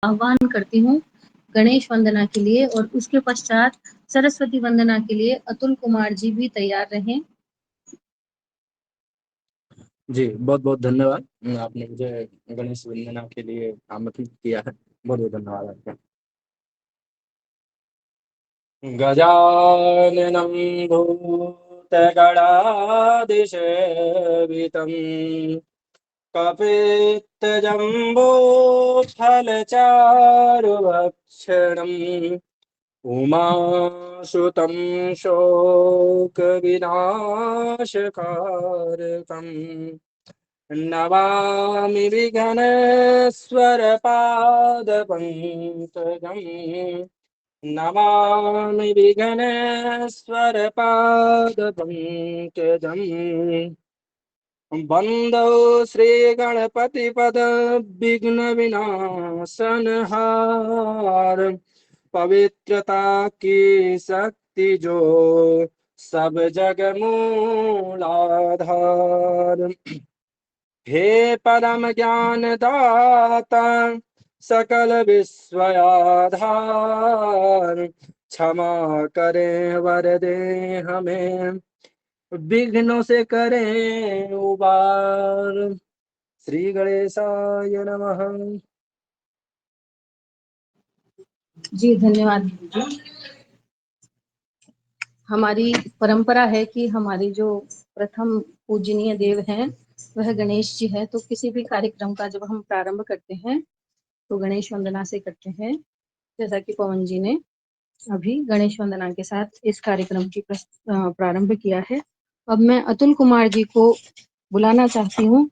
आह्वान करती हूँ गणेश वंदना के लिए, और उसके पश्चात सरस्वती वंदना के लिए अतुल कुमार जी भी तैयार रहें। जी, बहुत बहुत धन्यवाद। आपने मुझे गणेश वंदना के लिए आमंत्रित किया है। बहुत बहुत धन्यवाद आपका। गजाननं भूतगणाधिसेवितं कपित्तजम्बोफलचारुभक्षणम् उमासुतं शोकविनाशकारकम् नमामि विघ्नेश्वरपादपङ्कजम् नमामि विघ्नेश्वरपादपङ्कजम् वन्दौ श्रीगणपतिपदविघ्नविनाशनहार पवित्रता की शक्ति जो सब जग मूलाधार। हे परम ज्ञान दाता सकल विश्वयाधार क्षमा करें वरदे हमें विघ्नों से करें उबार। श्री गणेशाय नमः। जी धन्यवाद जी। हमारी परंपरा है कि हमारी जो प्रथम पूजनीय देव हैं वह गणेश जी है, तो किसी भी कार्यक्रम का जब हम प्रारंभ करते हैं तो गणेश वंदना से करते हैं। जैसा कि पवन जी ने अभी गणेश वंदना के साथ इस कार्यक्रम की प्रारंभ किया है। अब मैं अतुल कुमार जी को बुलाना चाहती हूँ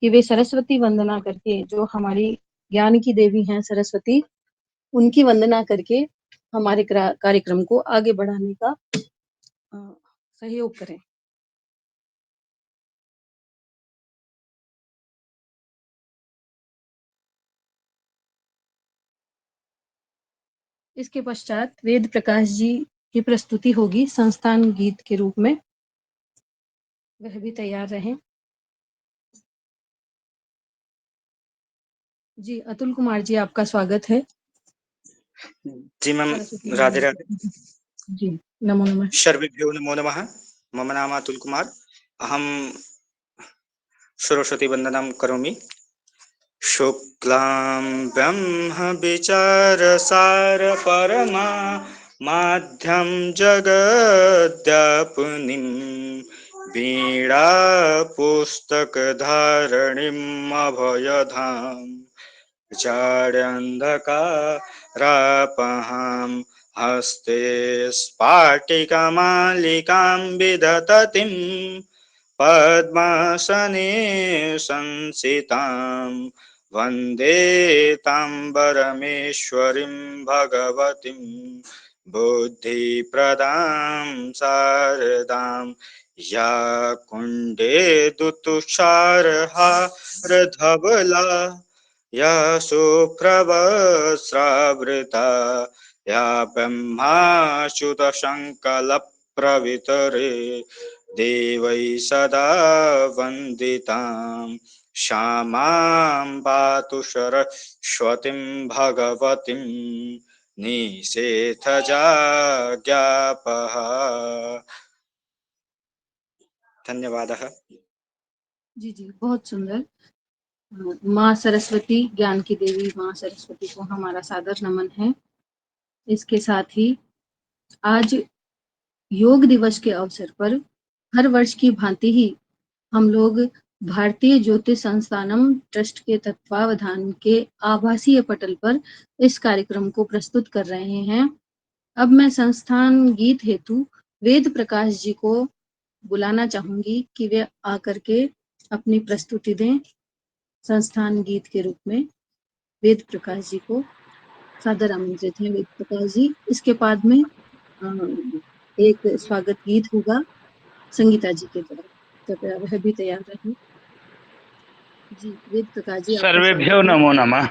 कि वे सरस्वती वंदना करके, जो हमारी ज्ञान की देवी हैं सरस्वती, उनकी वंदना करके हमारे कार्यक्रम को आगे बढ़ाने का सहयोग करें। इसके पश्चात वेद प्रकाश जी की प्रस्तुति होगी संस्थान गीत के रूप में, वह भी तैयार रहें। जी अतुल कुमार जी, आपका स्वागत है। जी मैम, राधे राधे। जी नमो नमः। सर्वेभ्यो नमो नमः। मम नाम अतुल कुमार। अहम सरस्वती वंदनं करोमि। शुक्लां ब्रह्म विचारसार परमा माध्यं जगद्व्यापिनीं वीणा पुस्तकधारिणीम् अभयधाम चार्यन्धकारापहां हस्ते स्फाटिकमालिकां विदधतीं पद्मासने संसितां वन्दे ताम्बरमेश्वरीं भगवतीं बुद्धिप्रदां शारदां या कुण्डे दुतुषारहारधवला या शुभ्रवस्त्रावृता या ब्रह्माच्युतशङ्कलप्रवितरे देवै सदा वन्दितां श्यामां पातु सरस्वतीं भगवतीं निषेधजाज्ञापः। धन्यवादः। जी जी बहुत सुंदर। माँ सरस्वती, ज्ञान की देवी माँ सरस्वती को हमारा सादर नमन है। इसके साथ ही आज योग दिवस के अवसर पर हर वर्ष की भांति ही हम लोग भारतीय ज्योतिष संस्थानम ट्रस्ट के तत्वावधान के आभासीय पटल पर इस कार्यक्रम को प्रस्तुत कर रहे हैं। अब मैं संस्थान गीत हेतु वेद प्रकाश जी को बुलाना चाहूंगी कि वे आकर के अपनी प्रस्तुति दें। संस्थान गीत के रूप में वेद प्रकाश जी को सादर आमंत्रित है। वेद प्रकाश जी, इसके बाद में एक स्वागत गीत होगा संगीता जी के द्वारा, कृपया वह भी तैयार रहें। जी वेद प्रकाश जी, आपका सर्वेभ्यो स्वागत है। नमो नमः।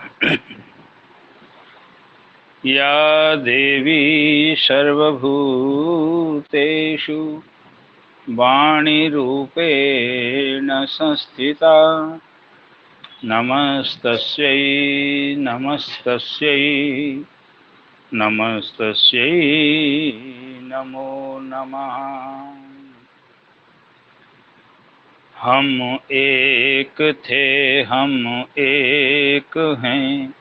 या देवी सर्वभूतेषु वाणीरूपेण संस्थिता नमस्तस्यै नमस्तस्यै नमस्तस्यै नमो नमः। हम एक थे हम एक हैं,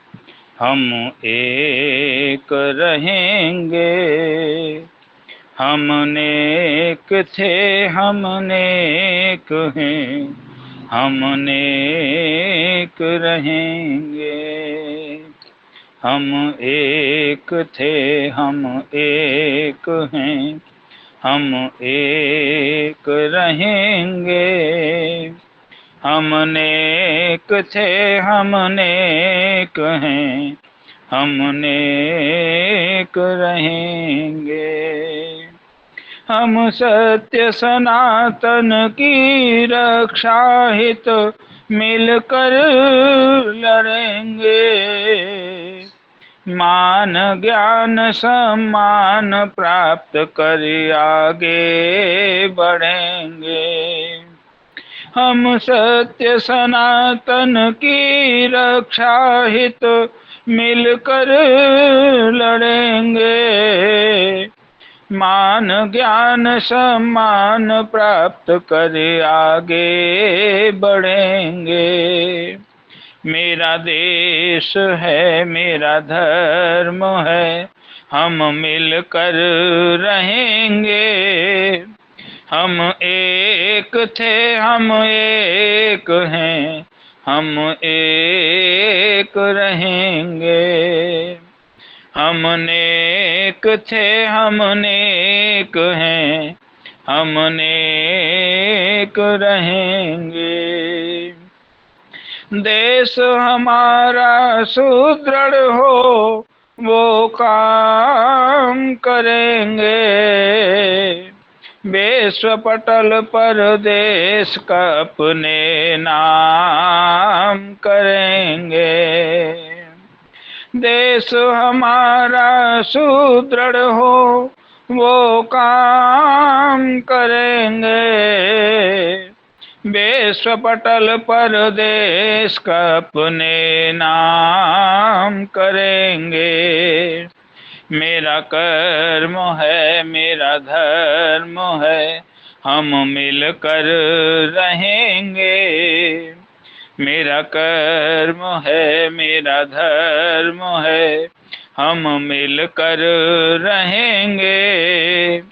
हम एक रहेंगे। हम नेक थे हम नेक हैं, हम नेक रहेंगे। हम एक थे हम एक हैं, हम एक रहेंगे। हम नेक थे हम नेक हैं, हम नेक रहेंगे। हम सत्य सनातन की रक्षा हित मिलकर लड़ेंगे। मान ज्ञान सम्मान प्राप्त कर आगे बढ़ेंगे। हम सत्य सनातन की रक्षा हित मिलकर लड़ेंगे। मान ज्ञान सम्मान प्राप्त कर आगे बढ़ेंगे। मेरा देश है मेरा धर्म है, हम मिलकर रहेंगे। हम एक थे हम एक हैं, हम एक रहेंगे। हम नेक थे हम नेक हैं, हम नेक रहेंगे। देश हमारा सुदृढ़ हो वो काम करेंगे। विश्व पटल पर देश का अपने नाम करेंगे। देश हमारा सुदृढ़ हो वो काम करेंगे। विश्व पटल पर देश का अपने नाम करेंगे। मेरा कर्म है मेरा धर्म है, हम मिलकर रहेंगे। मेरा कर्म है मेरा धर्म है, हम मिलकर रहेंगे।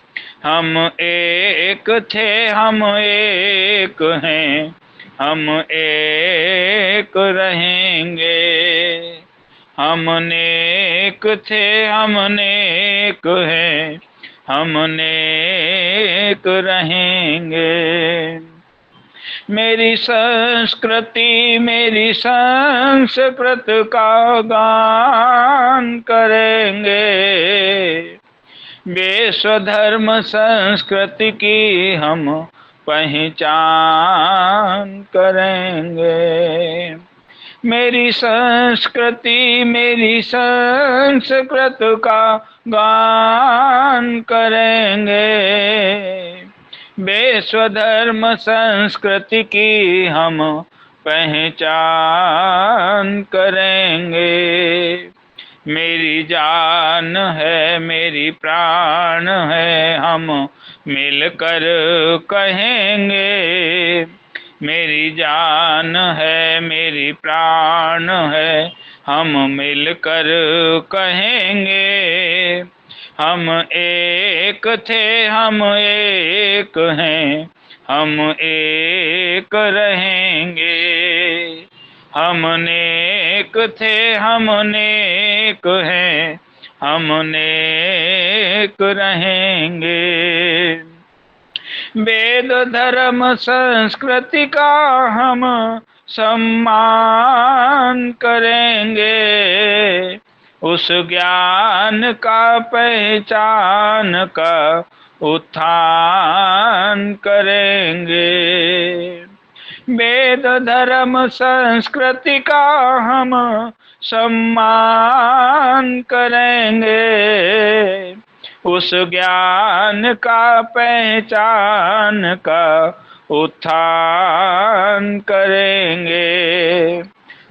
हम एक थे हम एक हैं, हम एक रहेंगे। हम नेक थे हम नेक हैं, हम नेक रहेंगे। मेरी संस्कृति मेरी संस्कृत का गान करेंगे। विश्व धर्म संस्कृति की हम पहचान करेंगे। मेरी संस्कृति मेरी संस्कृत का गान करेंगे। विश्व धर्म संस्कृति की हम पहचान करेंगे। मेरी जान है मेरी प्राण है, हम मिलकर कहेंगे। मेरी जान है मेरी प्राण है, हम मिलकर कहेंगे। हम एक थे हम एक हैं, हम एक रहेंगे। हम नेक थे हम नेक हैं, हम नेक रहेंगे। वेद धर्म संस्कृति का हम सम्मान करेंगे। उस ज्ञान का पहचान का उत्थान करेंगे। वेद धर्म संस्कृति का हम सम्मान करेंगे। उस ज्ञान का पहचान का उत्थान करेंगे।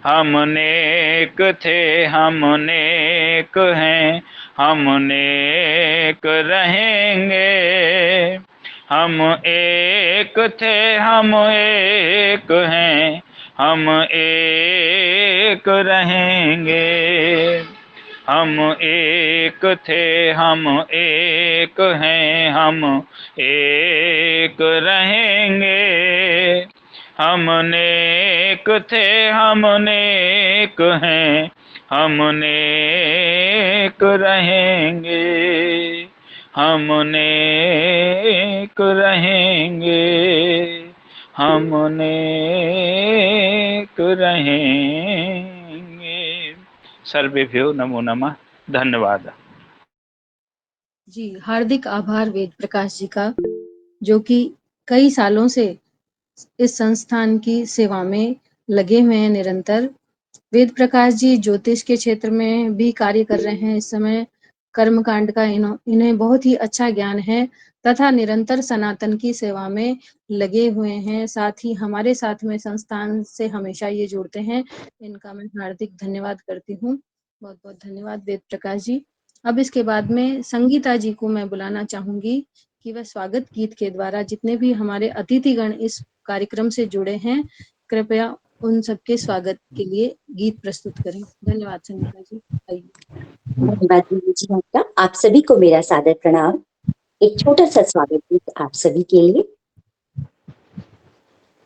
हम नेक थे हम नेक हैं हम नेक रहेंगे। हम एक थे हम एक हैं हम एक रहेंगे। हम एक थे हम एक हैं हम एक रहेंगे। हम नेक थे हम नेक हैं हम नेक रहेंगे। हम नेक रहेंगे हम नेक रहेंगे। सर्वेभ्यो नमो नमः। धन्यवाद। जी, हार्दिक आभार वेद प्रकाश जी का, जो कि कई सालों से इस संस्थान की सेवा में लगे हुए हैं निरंतर। वेद प्रकाश जी ज्योतिष के क्षेत्र में भी कार्य कर रहे हैं इस समय। कर्मकांड का इन्हें बहुत ही अच्छा ज्ञान है तथा निरंतर सनातन की सेवा में लगे हुए हैं। साथ ही हमारे साथ में संस्थान से हमेशा ये जुड़ते हैं। इनका मैं हार्दिक धन्यवाद करती हूँ। बहुत बहुत धन्यवाद वेद प्रकाश जी। अब इसके बाद में संगीता जी को मैं बुलाना चाहूंगी कि वह स्वागत गीत के द्वारा जितने भी हमारे अतिथिगण इस कार्यक्रम से जुड़े हैं, कृपया उन सबके स्वागत के लिए गीत प्रस्तुत करें। धन्यवाद संगीता जी। आइए। धन्यवाद दीदी जी आपका। आप सभी को मेरा सादर प्रणाम। एक छोटा सा स्वागत गीत आप सभी के लिए।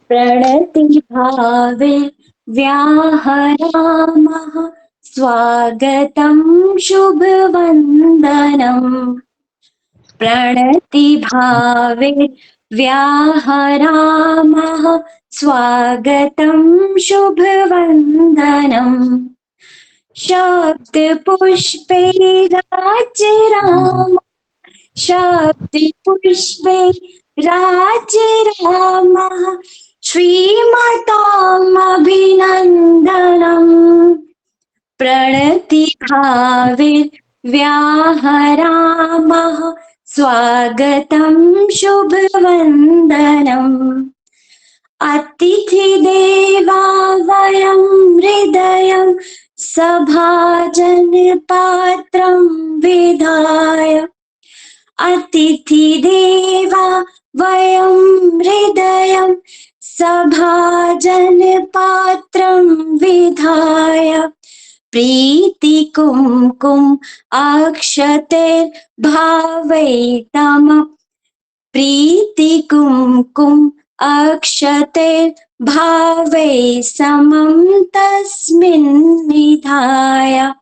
प्रणति भावे व्याहरामः स्वागतं शुभ वंदनम्। प्रणति भावे व्याहरामः स्वागतं शुभ वंदनम्। शब्द पुष्पे राम शब्द पुष्पे राम श्रीमतामभिनन्दनम्। प्रणति भावे व्याहरामः स्वागतं शुभ वंदनम्। अतिथि देवा वयं हृदयं सभाजन पात्रं विधाय। अतिथि देवा वयं हृदयं सभाजन पात्रं विधाय। प्रीति कुमकुम अक्षतेर्भावयितम्। प्रीति कुमकुम अक्षतेर्भावे समं तस्मिन् निधाय।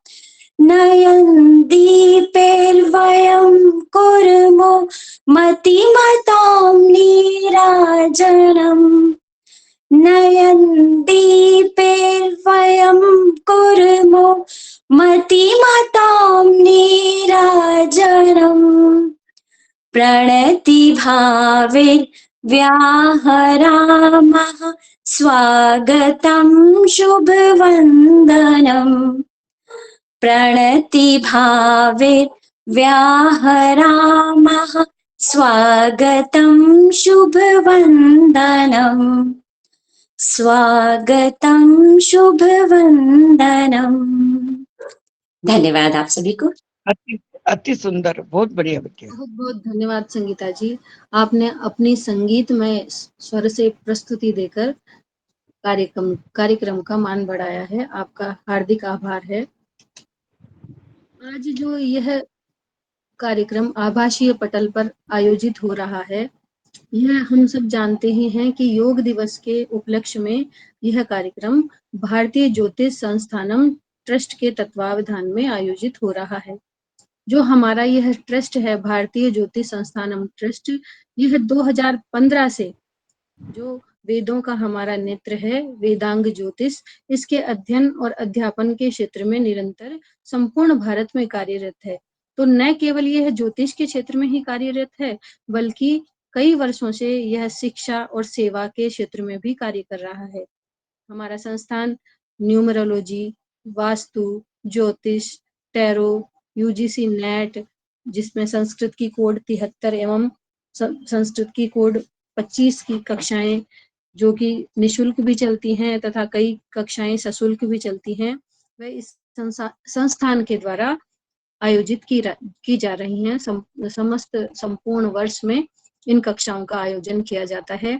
नयनदीपैर्वयं कुर्मो मतिमतां नीराजनम्। नयनदीपैर्वयं कुर्मो मतिमतां नीराजनम्। प्रणति भावे व्याहरामः स्वागतं शुभ वंदनम्। प्रणति भावे व्याहरामः स्वागतं शुभ वंदनम्। स्वागतं शुभ वंदनम्। धन्यवाद आप सभी को। अति सुंदर, बहुत बढ़िया बच्चे। बहुत बहुत धन्यवाद संगीता जी। आपने अपनी संगीतमय स्वर से प्रस्तुति देकर कार्यक्रम का मान बढ़ाया है। आपका हार्दिक आभार है। आज जो यह कार्यक्रम आभासीय पटल पर आयोजित हो रहा है, यह हम सब जानते ही हैं कि योग दिवस के उपलक्ष्य में यह कार्यक्रम भारतीय ज्योतिष संस्थानम ट्रस्ट के तत्वावधान में आयोजित हो रहा है। जो हमारा यह ट्रस्ट है, भारतीय ज्योतिष संस्थानम ट्रस्ट, यह 2015 से जो वेदों का हमारा नेत्र है, वेदांग ज्योतिष, इसके अध्ययन और अध्यापन के क्षेत्र में निरंतर संपूर्ण भारत में कार्यरत है। तो न केवल यह ज्योतिष के क्षेत्र में ही कार्यरत है, बल्कि कई वर्षों से यह शिक्षा और सेवा के क्षेत्र में भी कार्य कर रहा है। हमारा संस्थान न्यूमरोलॉजी, वास्तु, ज्योतिष, टैरो, यूजीसी नेट, जिसमें संस्कृत की कोड 73 एवं संस्कृत की कोड 25 की कक्षाएं जो कि निशुल्क भी चलती हैं तथा कई कक्षाएं सशुल्क भी चलती हैं, वह इस संस्थान के द्वारा आयोजित की जा रही हैं। समस्त संपूर्ण वर्ष में इन कक्षाओं का आयोजन किया जाता है।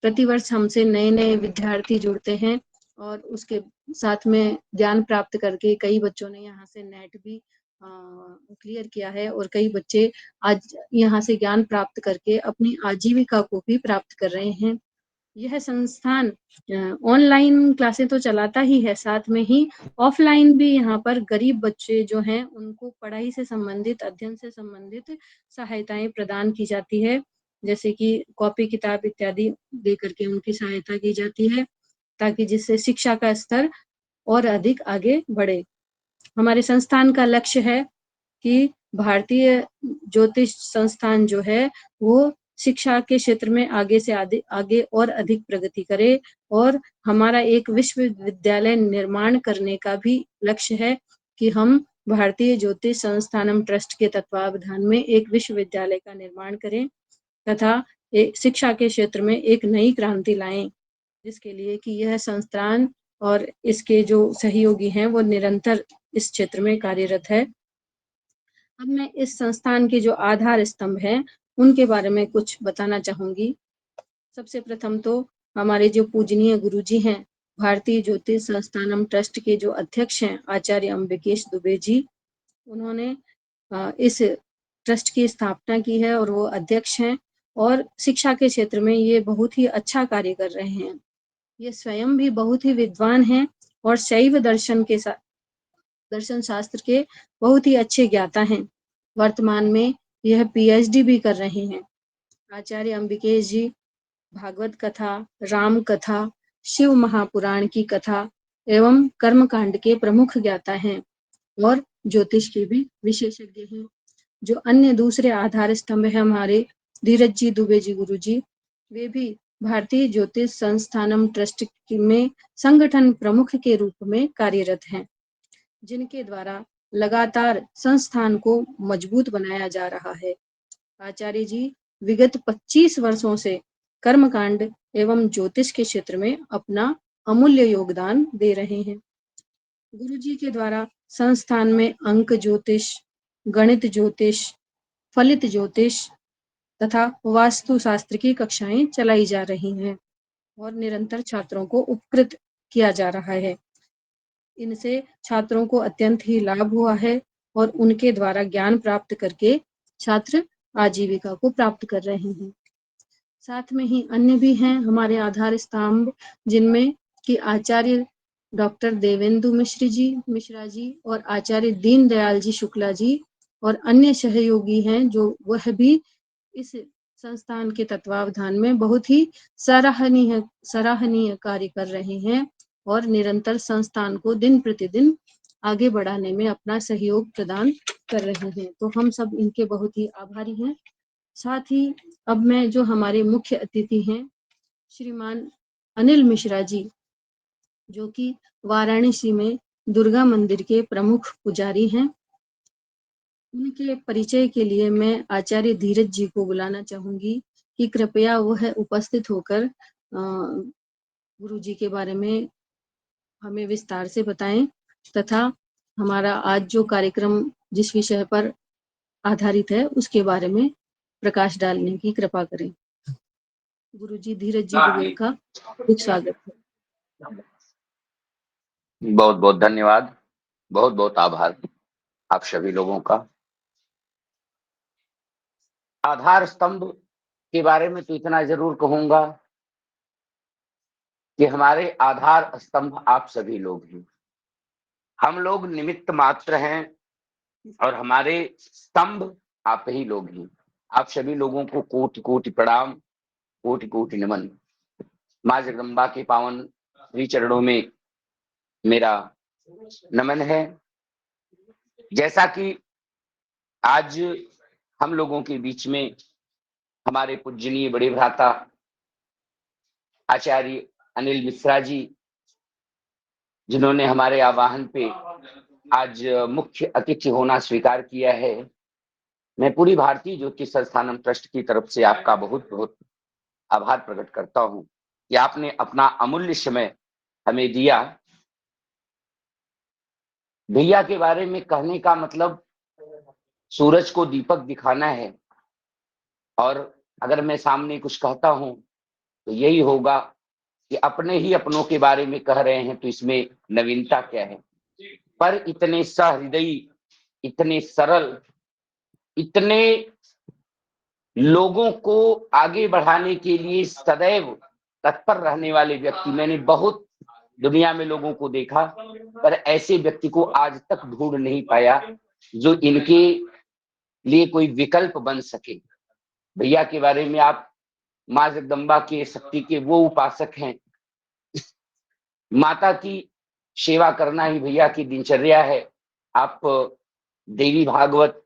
प्रतिवर्ष हमसे नए-नए विद्यार्थी जुड़ते हैं और उसके साथ में ज्ञान प्राप्त करके कई बच्चों ने यहाँ से नेट भी क्लियर किया है और कई बच्चे आज यहाँ से ज्ञान प्राप्त करके अपनी आजीविका को भी प्राप्त कर रहे हैं। यह संस्थान ऑनलाइन क्लासें तो चलाता ही है, साथ में ही ऑफलाइन भी यहाँ पर गरीब बच्चे जो हैं उनको पढ़ाई से संबंधित, अध्ययन से संबंधित सहायताएं प्रदान की जाती है, जैसे कि कॉपी किताब इत्यादि दे करके उनकी सहायता की जाती है, ताकि जिससे शिक्षा का स्तर और अधिक आगे बढ़े। हमारे संस्थान का लक्ष्य है कि भारतीय ज्योतिष संस्थान जो है वो शिक्षा के क्षेत्र में आगे से आगे और अधिक प्रगति करे और हमारा एक विश्वविद्यालय निर्माण करने का भी लक्ष्य है कि हम भारतीय ज्योतिष संस्थानम ट्रस्ट के तत्वावधान में एक विश्वविद्यालय का निर्माण करें तथा शिक्षा के क्षेत्र में एक नई क्रांति लाएं, जिसके लिए कि यह संस्थान और इसके जो सहयोगी हैं वो निरंतर इस क्षेत्र में कार्यरत है। अब मैं इस संस्थान के जो आधार स्तंभ हैं उनके बारे में कुछ बताना चाहूंगी। सबसे प्रथम तो हमारे जो पूजनीय गुरुजी हैं, भारतीय ज्योतिष संस्थानम ट्रस्ट के जो अध्यक्ष हैं आचार्य अंबिकेश दुबे जी, उन्होंने इस ट्रस्ट की स्थापना की है और वो अध्यक्ष हैं और शिक्षा के क्षेत्र में ये बहुत ही अच्छा कार्य कर रहे हैं। ये स्वयं भी बहुत ही विद्वान हैं और शैव दर्शन दर्शन शास्त्र के बहुत ही अच्छे ज्ञाता हैं। वर्तमान में यह पीएचडी भी कर रहे हैं। आचार्य अंबिकेश जी भागवत कथा, राम कथा, शिव महापुराण की कथा एवं कर्मकांड के प्रमुख ज्ञाता हैं और ज्योतिष के भी विशेषज्ञ हैं। जो अन्य दूसरे आधार स्तंभ है हमारे धीरज जी दुबे जी गुरु जी, वे भी भारतीय ज्योतिष संस्थानम ट्रस्ट में संगठन प्रमुख के रूप में कार्यरत हैं, जिनके द्वारा लगातार संस्थान को मजबूत बनाया जा रहा है। आचार्य जी विगत 25 वर्षों से कर्मकांड एवं ज्योतिष के क्षेत्र में अपना अमूल्य योगदान दे रहे हैं। गुरु जी के द्वारा संस्थान में अंक ज्योतिष, गणित ज्योतिष, फलित ज्योतिष तथा वास्तु शास्त्र की कक्षाएं चलाई जा रही हैं और निरंतर छात्रों को उपकृत किया जा रहा है। इनसे छात्रों को अत्यंत ही लाभ हुआ है और उनके द्वारा ज्ञान प्राप्त करके छात्र आजीविका को प्राप्त कर रहे हैं। साथ में ही अन्य भी हैं हमारे आधार स्तंभ, जिनमें कि आचार्य डॉक्टर देवेंदु मिश्रा जी और आचार्य दीनदयाल जी शुक्ला जी और अन्य सहयोगी हैं, जो वह भी इस संस्थान के तत्वावधान में बहुत ही सराहनीय कार्य कर रहे हैं और निरंतर संस्थान को दिन प्रतिदिन आगे बढ़ाने में अपना सहयोग प्रदान कर रहे हैं। तो हम सब इनके बहुत ही आभारी हैं। साथ ही अब मैं जो हमारे मुख्य अतिथि हैं श्रीमान अनिल मिश्रा जी, जो कि वाराणसी में दुर्गा मंदिर के प्रमुख पुजारी हैं, उनके परिचय के लिए मैं आचार्य धीरज जी को बुलाना चाहूंगी कि कृपया वह उपस्थित होकर गुरु जी के बारे में हमें विस्तार से बताएं तथा हमारा आज जो कार्यक्रम जिस विषय पर आधारित है उसके बारे में प्रकाश डालने की कृपा करें। गुरु जी धीरज जी दुबे का खूब स्वागत है। बहुत बहुत धन्यवाद, बहुत बहुत आभार आप सभी लोगों का। आधार स्तंभ के बारे में तो इतना जरूर कहूंगा कि हमारे आधार स्तंभ आप सभी लोग हैं। हम लोग निमित्त मात्र हैं और हमारे स्तंभ आप ही लोग हैं। आप सभी लोगों को कोटि कोटि प्रणाम, कोटि कोटि नमन। माँ जगदम्बा के पावन श्री चरणों में मेरा नमन है। जैसा कि आज हम लोगों के बीच में हमारे पूजनीय बड़े भ्राता आचार्य अनिल मिश्रा जी, जिन्होंने हमारे आह्वान पे आज मुख्य अतिथि होना स्वीकार किया है, मैं पूरी भारतीय ज्योतिष संस्थानम ट्रस्ट की तरफ से आपका बहुत बहुत आभार प्रकट करता हूं कि आपने अपना अमूल्य समय हमें दिया। भैया के बारे में कहने का मतलब सूरज को दीपक दिखाना है, और अगर मैं सामने कुछ कहता हूं तो यही होगा कि अपने ही अपनों के बारे में कह रहे हैं तो इसमें नवीनता क्या है। पर इतने सहृदयी, इतने सरल, इतने लोगों को आगे बढ़ाने के लिए सदैव तत्पर रहने वाले व्यक्ति मैंने बहुत दुनिया में लोगों को देखा, पर ऐसे व्यक्ति को आज तक ढूंढ नहीं पाया जो इनके लिए कोई विकल्प बन सके। भैया के बारे में आप माँ जगदम्बा के शक्ति के वो उपासक हैं। माता की सेवा करना ही भैया की दिनचर्या है। आप देवी भागवत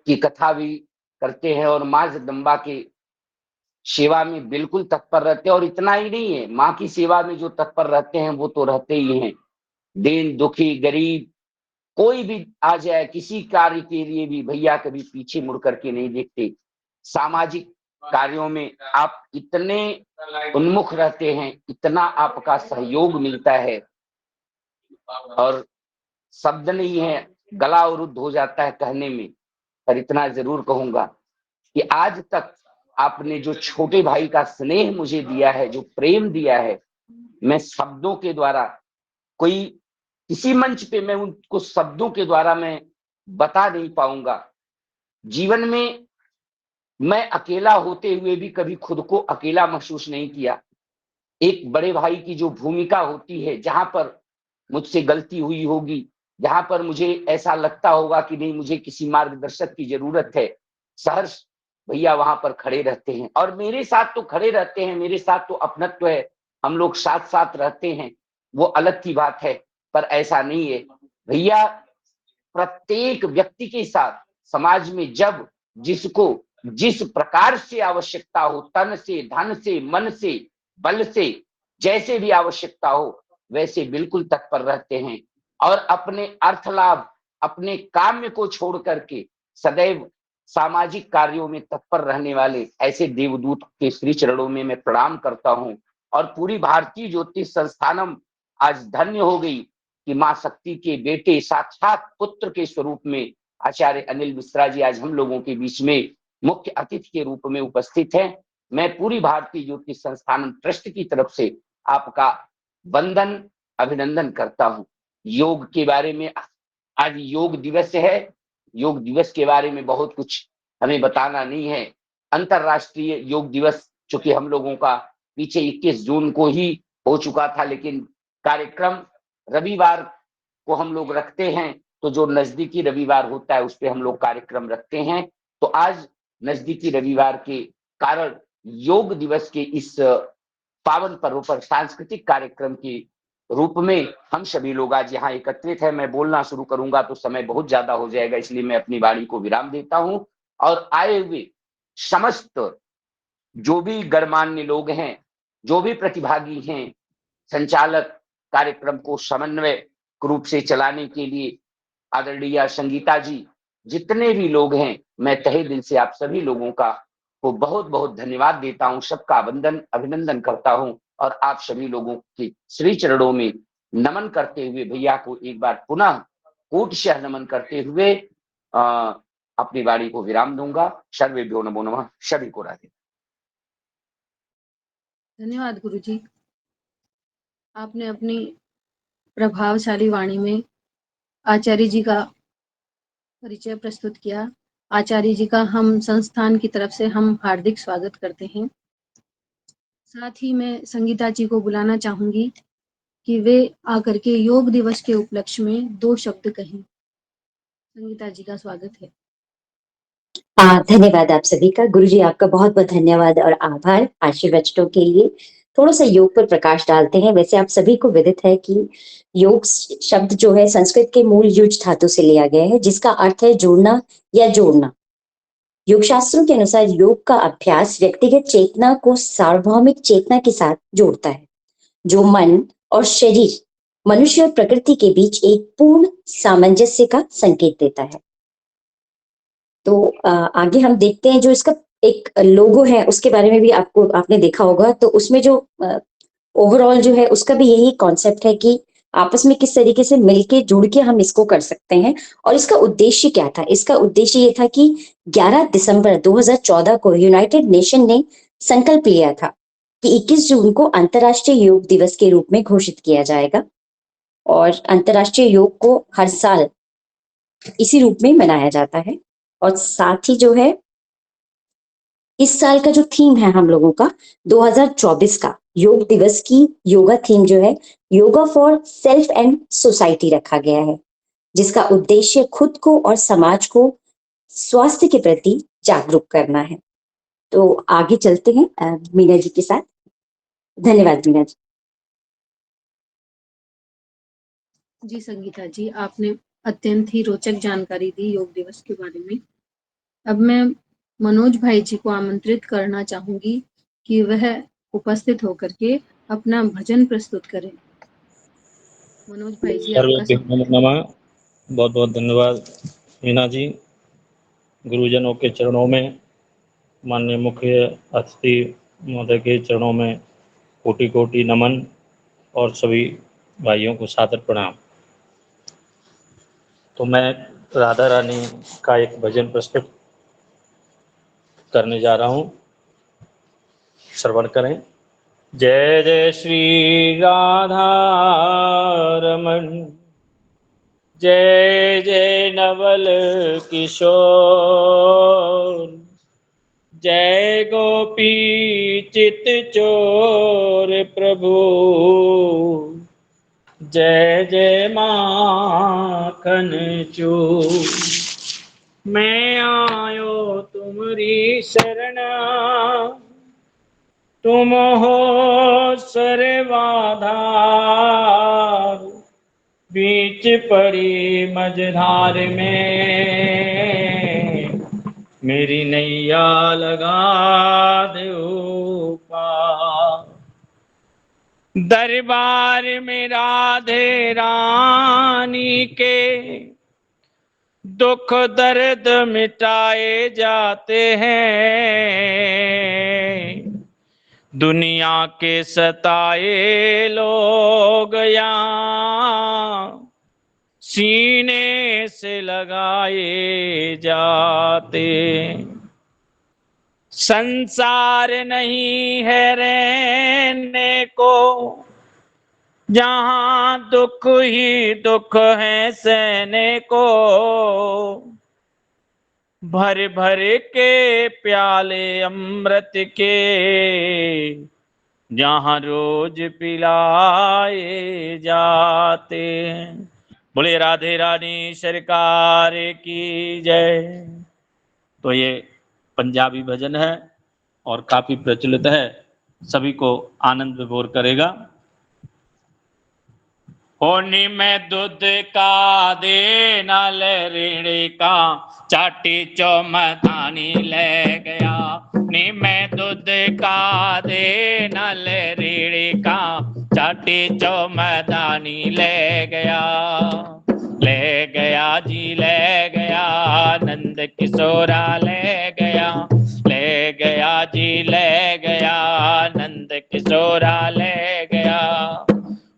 की कथा भी करते हैं और माँ जगदम्बा के सेवा में बिल्कुल तत्पर रहते हैं। और इतना ही नहीं है, माँ की सेवा में जो तत्पर रहते हैं वो तो रहते ही हैं। दीन दुखी गरीब कोई भी आ जाए किसी कार्य के लिए भी भैया कभी पीछे मुड़ करके नहीं देखते। सामाजिक कार्यों में आप इतने उन्मुख रहते हैं, इतना आपका सहयोग मिलता है, और शब्द नहीं है, गला अवरुद्ध हो जाता है कहने में। पर इतना जरूर कहूंगा कि आज तक आपने जो छोटे भाई का स्नेह मुझे दिया है, जो प्रेम दिया है, मैं शब्दों के द्वारा कोई किसी मंच पे मैं उनको शब्दों के द्वारा मैं बता नहीं पाऊंगा। जीवन में मैं अकेला होते हुए भी कभी खुद को अकेला महसूस नहीं किया। एक बड़े भाई की जो भूमिका होती है, जहां पर मुझसे गलती हुई होगी, जहां पर मुझे ऐसा लगता होगा कि नहीं मुझे किसी मार्गदर्शक की जरूरत है, सहर्ष भैया वहां पर खड़े रहते हैं। और मेरे साथ तो खड़े रहते हैं, मेरे साथ तो अपनत्व है, हम लोग साथ साथ रहते हैं, वो अलग की बात है। पर ऐसा नहीं है, भैया प्रत्येक व्यक्ति के साथ समाज में जब जिसको जिस प्रकार से आवश्यकता हो, तन से, धन से, मन से, बल से, जैसे भी आवश्यकता हो वैसे बिल्कुल तत्पर रहते हैं। और अपने अर्थ लाभ, अपने काम्य को छोड़ करके सदैव सामाजिक कार्यों में तत्पर रहने वाले ऐसे देवदूत के श्री चरणों में मैं प्रणाम करता हूं। और पूरी भारतीय ज्योतिष संस्थानम आज धन्य हो गई कि मां शक्ति के बेटे साक्षात पुत्र के स्वरूप में आचार्य अनिल मिश्रा जी आज हम लोगों के बीच में मुख्य अतिथि के रूप में उपस्थित हैं। मैं पूरी भारतीय ज्योतिष संस्थान ट्रस्ट की तरफ से आपका वंदन अभिनंदन करता हूं। योग के बारे में आज योग दिवस है, योग दिवस के बारे में बहुत कुछ हमें बताना नहीं है। अंतरराष्ट्रीय योग दिवस चूंकि हम लोगों का पीछे 21 जून को ही हो चुका था, लेकिन कार्यक्रम रविवार को हम लोग रखते हैं, तो जो नजदीकी रविवार होता है उस पे हम लोग कार्यक्रम रखते हैं। तो आज नजदीकी रविवार के कारण योग दिवस के इस पावन पर्व पर सांस्कृतिक कार्यक्रम के रूप में हम सभी लोग आज यहाँ एकत्रित हैं। मैं बोलना शुरू करूंगा तो समय बहुत ज्यादा हो जाएगा, इसलिए मैं अपनी वाणी को विराम देता हूं। और आए हुए समस्त जो भी गणमान्य लोग हैं, जो भी प्रतिभागी हैं, संचालक कार्यक्रम को समन्वय रूप से चलाने के लिए आदरणीय संगीता जी, जितने भी लोग हैं, मैं तहे दिल से आप सभी लोगों का को बहुत बहुत धन्यवाद देता हूं, सबका वंदन अभिनंदन करता हूं। और आप सभी लोगों के श्री चरणों में नमन करते हुए भैया को एक बार पुनः कोटिशः नमन करते हुए अपनी वाणी को विराम दूंगा। सर्वेभ्यो नमो नमः। सभी को राधे। धन्यवाद गुरुजी, आपने अपनी प्रभावशाली वाणी में आचार्य जी का परिचय प्रस्तुत किया। आचार्य जी का हम संस्थान की तरफ से हम हार्दिक स्वागत करते हैं। साथ ही मैं संगीता जी को बुलाना चाहूंगी कि वे आकर के योग दिवस के उपलक्ष्य में 2 शब्द कहें। संगीता जी का स्वागत है। धन्यवाद आप सभी का। गुरुजी आपका बहुत बहुत धन्यवाद और आभार आशीर्वचनों के लिए। थोड़ा सा योग पर प्रकाश डालते हैं। वैसे आप सभी को विदित है कि योग शब्द जो है संस्कृत के मूल युज धातु से लिया गया है, जिसका अर्थ है जोड़ना या जोड़ना। योग शास्त्रों के अनुसार योग का अभ्यास व्यक्तिगत चेतना को सार्वभौमिक चेतना के साथ जोड़ता है, जो मन और शरीर, मनुष्य और प्रकृति के बीच एक पूर्ण सामंजस्य का संकेत देता है। तो आगे हम देखते हैं जो इसका एक लोगो है उसके बारे में भी आपने देखा होगा, तो उसमें जो ओवरऑल जो है उसका भी यही कॉन्सेप्ट है कि आपस में किस तरीके से मिलके जुड़ के हम इसको कर सकते हैं। और इसका उद्देश्य क्या था? इसका उद्देश्य ये था कि 11 दिसंबर 2014 को यूनाइटेड नेशन ने संकल्प लिया था कि 21 जून को अंतर्राष्ट्रीय योग दिवस के रूप में घोषित किया जाएगा, और अंतर्राष्ट्रीय योग को हर साल इसी रूप में मनाया जाता है। और साथ ही जो है इस साल का जो थीम है हम लोगों का 2024 का योग दिवस की योगा थीम जो है yoga for self and society रखा गया है, जिसका उद्देश्य खुद को और समाज को स्वास्थ्य के प्रति जागरूक करना है। तो आगे चलते हैं मीना जी के साथ। धन्यवाद मीना जी। जी संगीता जी, आपने अत्यंत ही रोचक जानकारी दी योग दिवस के बारे में। अब मैं मनोज भाई जी को आमंत्रित करना चाहूंगी कि वह उपस्थित होकर के अपना भजन प्रस्तुत करें। मनोज भाई जी, आपका स्वागत है। बहुत बहुत धन्यवाद मीना जी। गुरुजनों के चरणों में, माननीय मुख्य अतिथि महोदय के चरणों में कोटि कोटि नमन और सभी भाइयों को सादर प्रणाम। तो मैं राधा रानी का एक भजन प्रस्तुत करने जा रहा हूँ, श्रवण करें। जय जय श्री राधा रमन, जय जय नवल किशोर, जय गोपी चित चोर प्रभु, जय जय माखन चूर। मैं आयो तुम्हारी शरण, तुम हो सर्वाधार, बीच पड़ी मझधार में मेरी नैया लगा दो पार। दरबार में राधे रानी के दुख दर्द मिटाए जाते हैं, दुनिया के सताए लोग यहाँ सीने से लगाए जाते। संसार नहीं है रहने को जहाँ दुख ही दुख है सहने को, भर भर के प्याले अमृत के जहाँ रोज पिलाए जाते हैं। बोले राधे रानी सरकार की जय। तो ये पंजाबी भजन है और काफी प्रचलित है, सभी को आनंद विभोर करेगा। होनी में दूध का दे नाल रेड़े का, चाटी चौमदानी ले गया। नी मैं दूध का दे नाल रेड़े का, चाटी चौमदानी ले गया। ले गया जी ले गया, नंद किशोरा ले गया। ले गया जी ले गया, नंद किशोरा ले गया।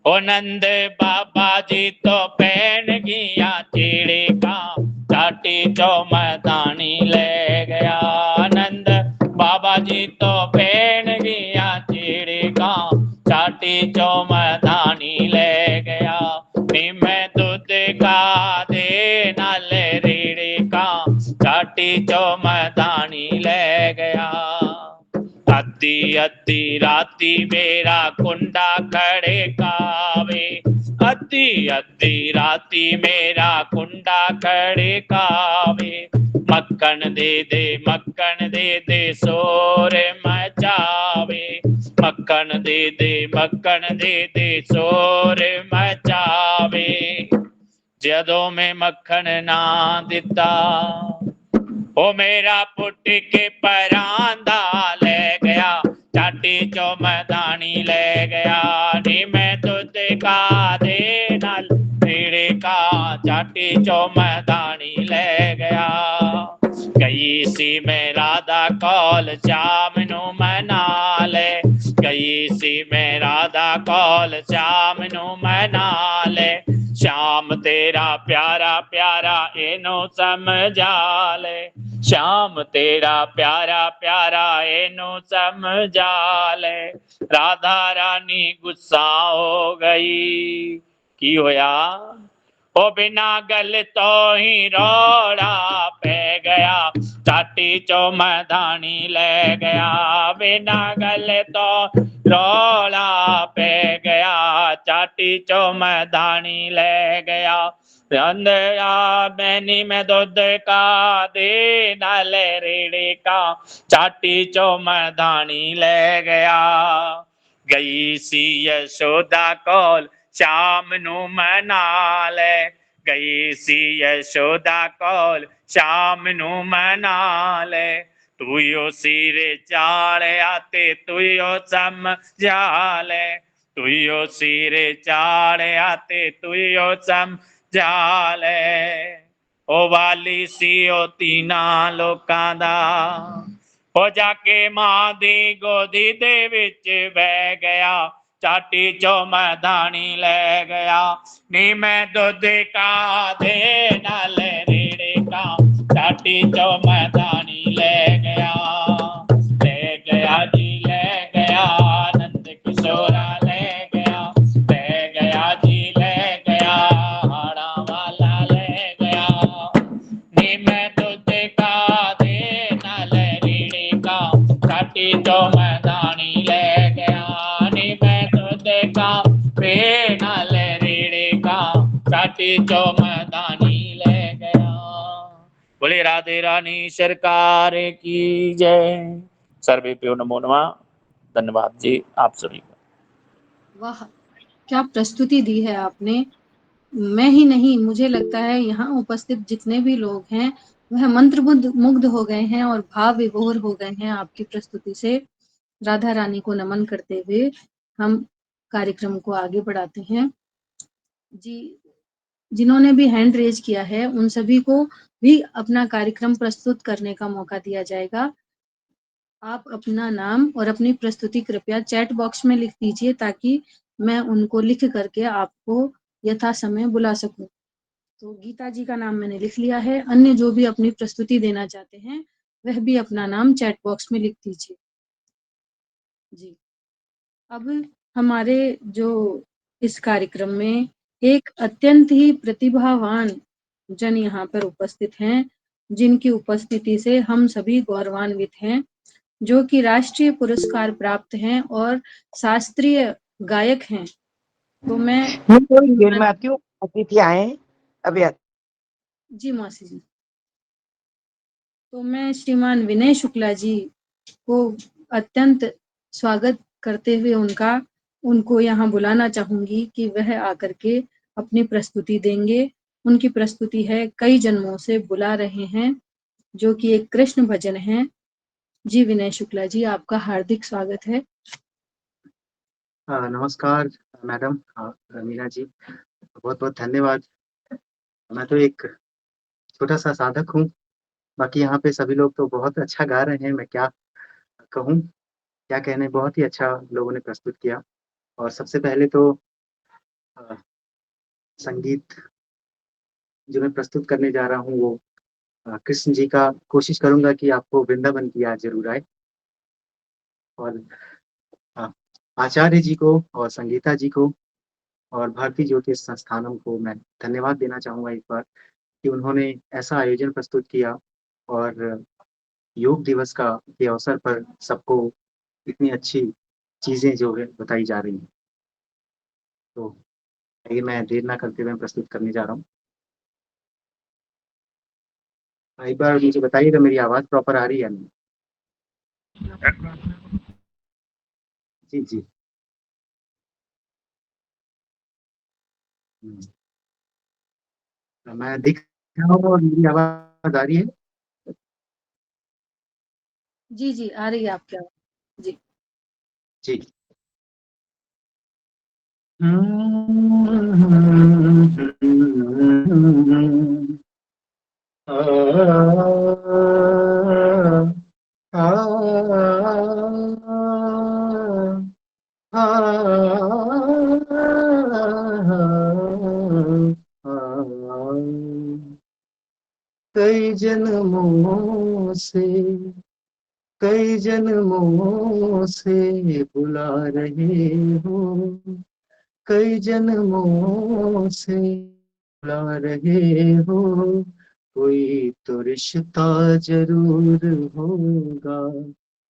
ओ नंद बाबा जी तो पहन गया चीड़ी का, चाटी चौमदानी ले गया। नंद बाबा जी तो पहन गया चीड़ी का, चाटी चौमदानी ले गया। नी मैं दूध का दे नाल रीड़ी का, चाटी चौमदानी ले गया। अद्धी अद्धी राती मेरा कुंडा खड़े कावे, अद्धी अद्धी राती मेरा कुंडा खड़े कावे। मक्खन दे दे शोर मचावे। मक्खन दे दे शोर मचावे। जदों में मक्खन ना दिता, ओ मेरा पुट के परांदा ले गया, चाटी चौमदानी ले गया। नी मैं दूध का दे नाल रीड़े का, चाटी चौमदानी ले गया। गई गई सी मैं राधा कौल श्याम नु मना ले, गई सी मैं राधा कौल श्याम नु मना ले, श्याम तेरा प्यारा प्यारा एनो समझा ले, श्याम तेरा प्यारा प्यारा एनो समझा ले। राधा रानी गुस्सा हो गई, की होया ओ बिना गल तो ही रोड़ा पे गया, चाटी चो मधानी ले गया, बिना गल तो रोड़ा पे गया, चाटी चो मधानी ले गया। अंधया मैनी में दूध का दे नाल रेड़े का, चाटी चो मधानी ले गया। गई सी यशोदा कौल श्याम नु मना ले, गई सी यशोदा कौल श्याम नु मना ले, तू यो सिर चाड़ आते तू यो समझा ले, तू यो सिर चाड़ आते तू यो समझा ले। ओ वाली सी ओ तीना लोकां दा, हो जाके मां दी गोदी दे विच बह गया, चाटी चो मधानी ले गया, नी मैं दुध का दे नाल रेड़े का, चाटी चो मधानी ले गया जी ले गया, नंद किशोरा ले गया जी ले गया, हाड़ा वाला ले गया, नी मैं दुध का दे नाल रेड़े का, चाटी चो मधानी ले गया, नी मैं दुध का पे नाल रेड़े का, चाटी चो मधानी ले गया। बोले राधे रानी सरकार की जय। सर्वेभ्यो नमो नमः। धन्यवाद जी आप सभी को। वाह, क्या प्रस्तुति दी है आपने। मैं ही नहीं, मुझे लगता है यहाँ उपस्थित जितने भी लोग हैं वह मंत्रमुग्ध मुग्ध हो गए हैं और भाव विभोर हो गए हैं आपकी प्रस्तुति से। राधा रानी को नमन करते हुए हम कार्यक्रम को आगे बढ़ाते हैं। जी, जिन्होंने भी हैंड रेज किया है उन सभी को भी अपना कार्यक्रम प्रस्तुत करने का मौका दिया जाएगा। आप अपना नाम और अपनी प्रस्तुति कृपया चैट बॉक्स में लिख दीजिए ताकि मैं उनको लिख करके आपको यथा समय बुला सकूं। तो गीता जी का नाम मैंने लिख लिया है। अन्य जो भी अपनी प्रस्तुति देना चाहते हैं वह भी अपना नाम चैट बॉक्स में लिख दीजिए। जी, अब हमारे जो इस कार्यक्रम में एक अत्यंत ही प्रतिभावान जन यहाँ पर उपस्थित हैं, जिनकी उपस्थिति से हम सभी गौरवान्वित हैं, जो कि राष्ट्रीय पुरस्कार प्राप्त हैं और शास्त्रीय गायक हैं। तो मैं थोड़ी देर में आती हूँ, अतिथि आए हैं, अभी जी मौसी जी, तो मैं श्रीमान विनय शुक्ला जी को अत्यंत स्वागत करते हुए उनको यहाँ बुलाना चाहूंगी कि वह आकर के अपनी प्रस्तुति देंगे। उनकी प्रस्तुति है कई जन्मों से बुला रहे हैं, जो कि एक कृष्ण भजन है। जी विनय शुक्ला जी, आपका हार्दिक स्वागत है। नमस्कार मैडम मीना जी, बहुत बहुत धन्यवाद। मैं तो एक छोटा सा साधक हूँ, बाकी यहाँ पे सभी लोग तो बहुत अच्छा गा रहे हैं। मैं क्या कहूँ, क्या कहने, बहुत ही अच्छा लोगों ने प्रस्तुत किया। और सबसे पहले तो संगीत जो मैं प्रस्तुत करने जा रहा हूँ वो कृष्ण जी का कोशिश करूँगा कि आपको वृंदावन की याद जरूर आए। और आचार्य जी को और संगीता जी को और भारतीय ज्योतिष संस्थानम को मैं धन्यवाद देना चाहूँगा एक बार कि उन्होंने ऐसा आयोजन प्रस्तुत किया और योग दिवस का के अवसर पर सबको इतनी अच्छी चीज़ें जो है बताई जा रही हैं। तो ये मैं देर ना करते हुए प्रस्तुत करने जा रहा हूँ। एक बार मुझे बताइएगा मेरी आवाज़ प्रॉपर आ रही है नहीं? जी जी। मैं दिख रहा हूँ और मेरी आवाज़ आ रही है? जी जी, आ रही है आपकी आवाज़। जी जी। कई जन्मों से बुला रहे हो, कई जन्मों से बुला रहे हो, कोई तो रिश्ता जरूर होगा।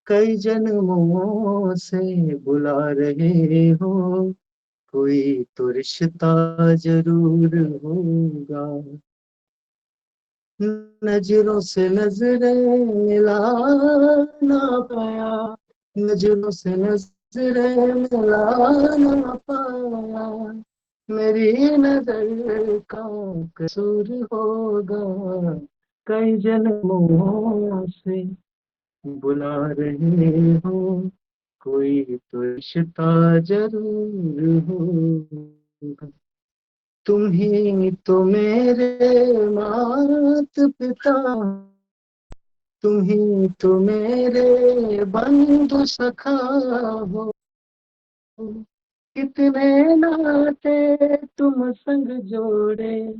कई जन्मों से बुला रहे हो, कोई तो रिश्ता जरूर होगा। नजरों से नजरें मिला ना पाया, नजरों से नजरें मिला ना पाया, मेरी नजर का कसूर होगा। कई जन्मों से बुला रहे हो, कोई तो रिश्ता जरूर होगा। तुम ही तो मेरे मात पिता, तुम ही तो मेरे बंधु सखा हो, कितने नाते तुम संग जोड़े,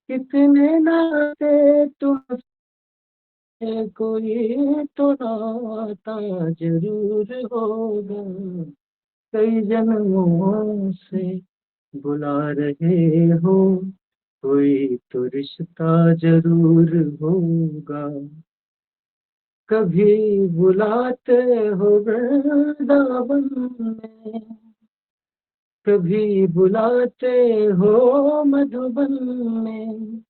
कितने नाते तुम, कोई तो नाता जरूर होगा। कई जन्मों से बुला रहे हो, कोई तो रिश्ता जरूर होगा। कभी बुलाते हो वृंदावन में, कभी बुलाते हो मधुबन में,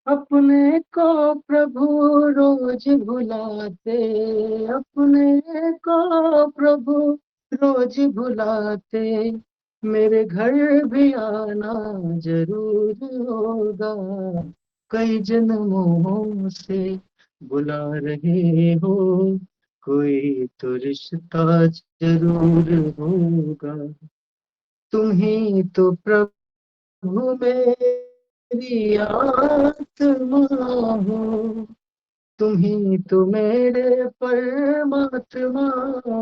अपने को प्रभु रोज भुलाते, अपने को प्रभु रोज भुलाते, मेरे घर भी आना जरूर होगा। कई जन्मों से बुला रहे हो, कोई तो रिश्ता जरूर होगा। तुम ही तो प्रभु मेरी आत्मा हो, तुम ही तो मेरे परमात्मा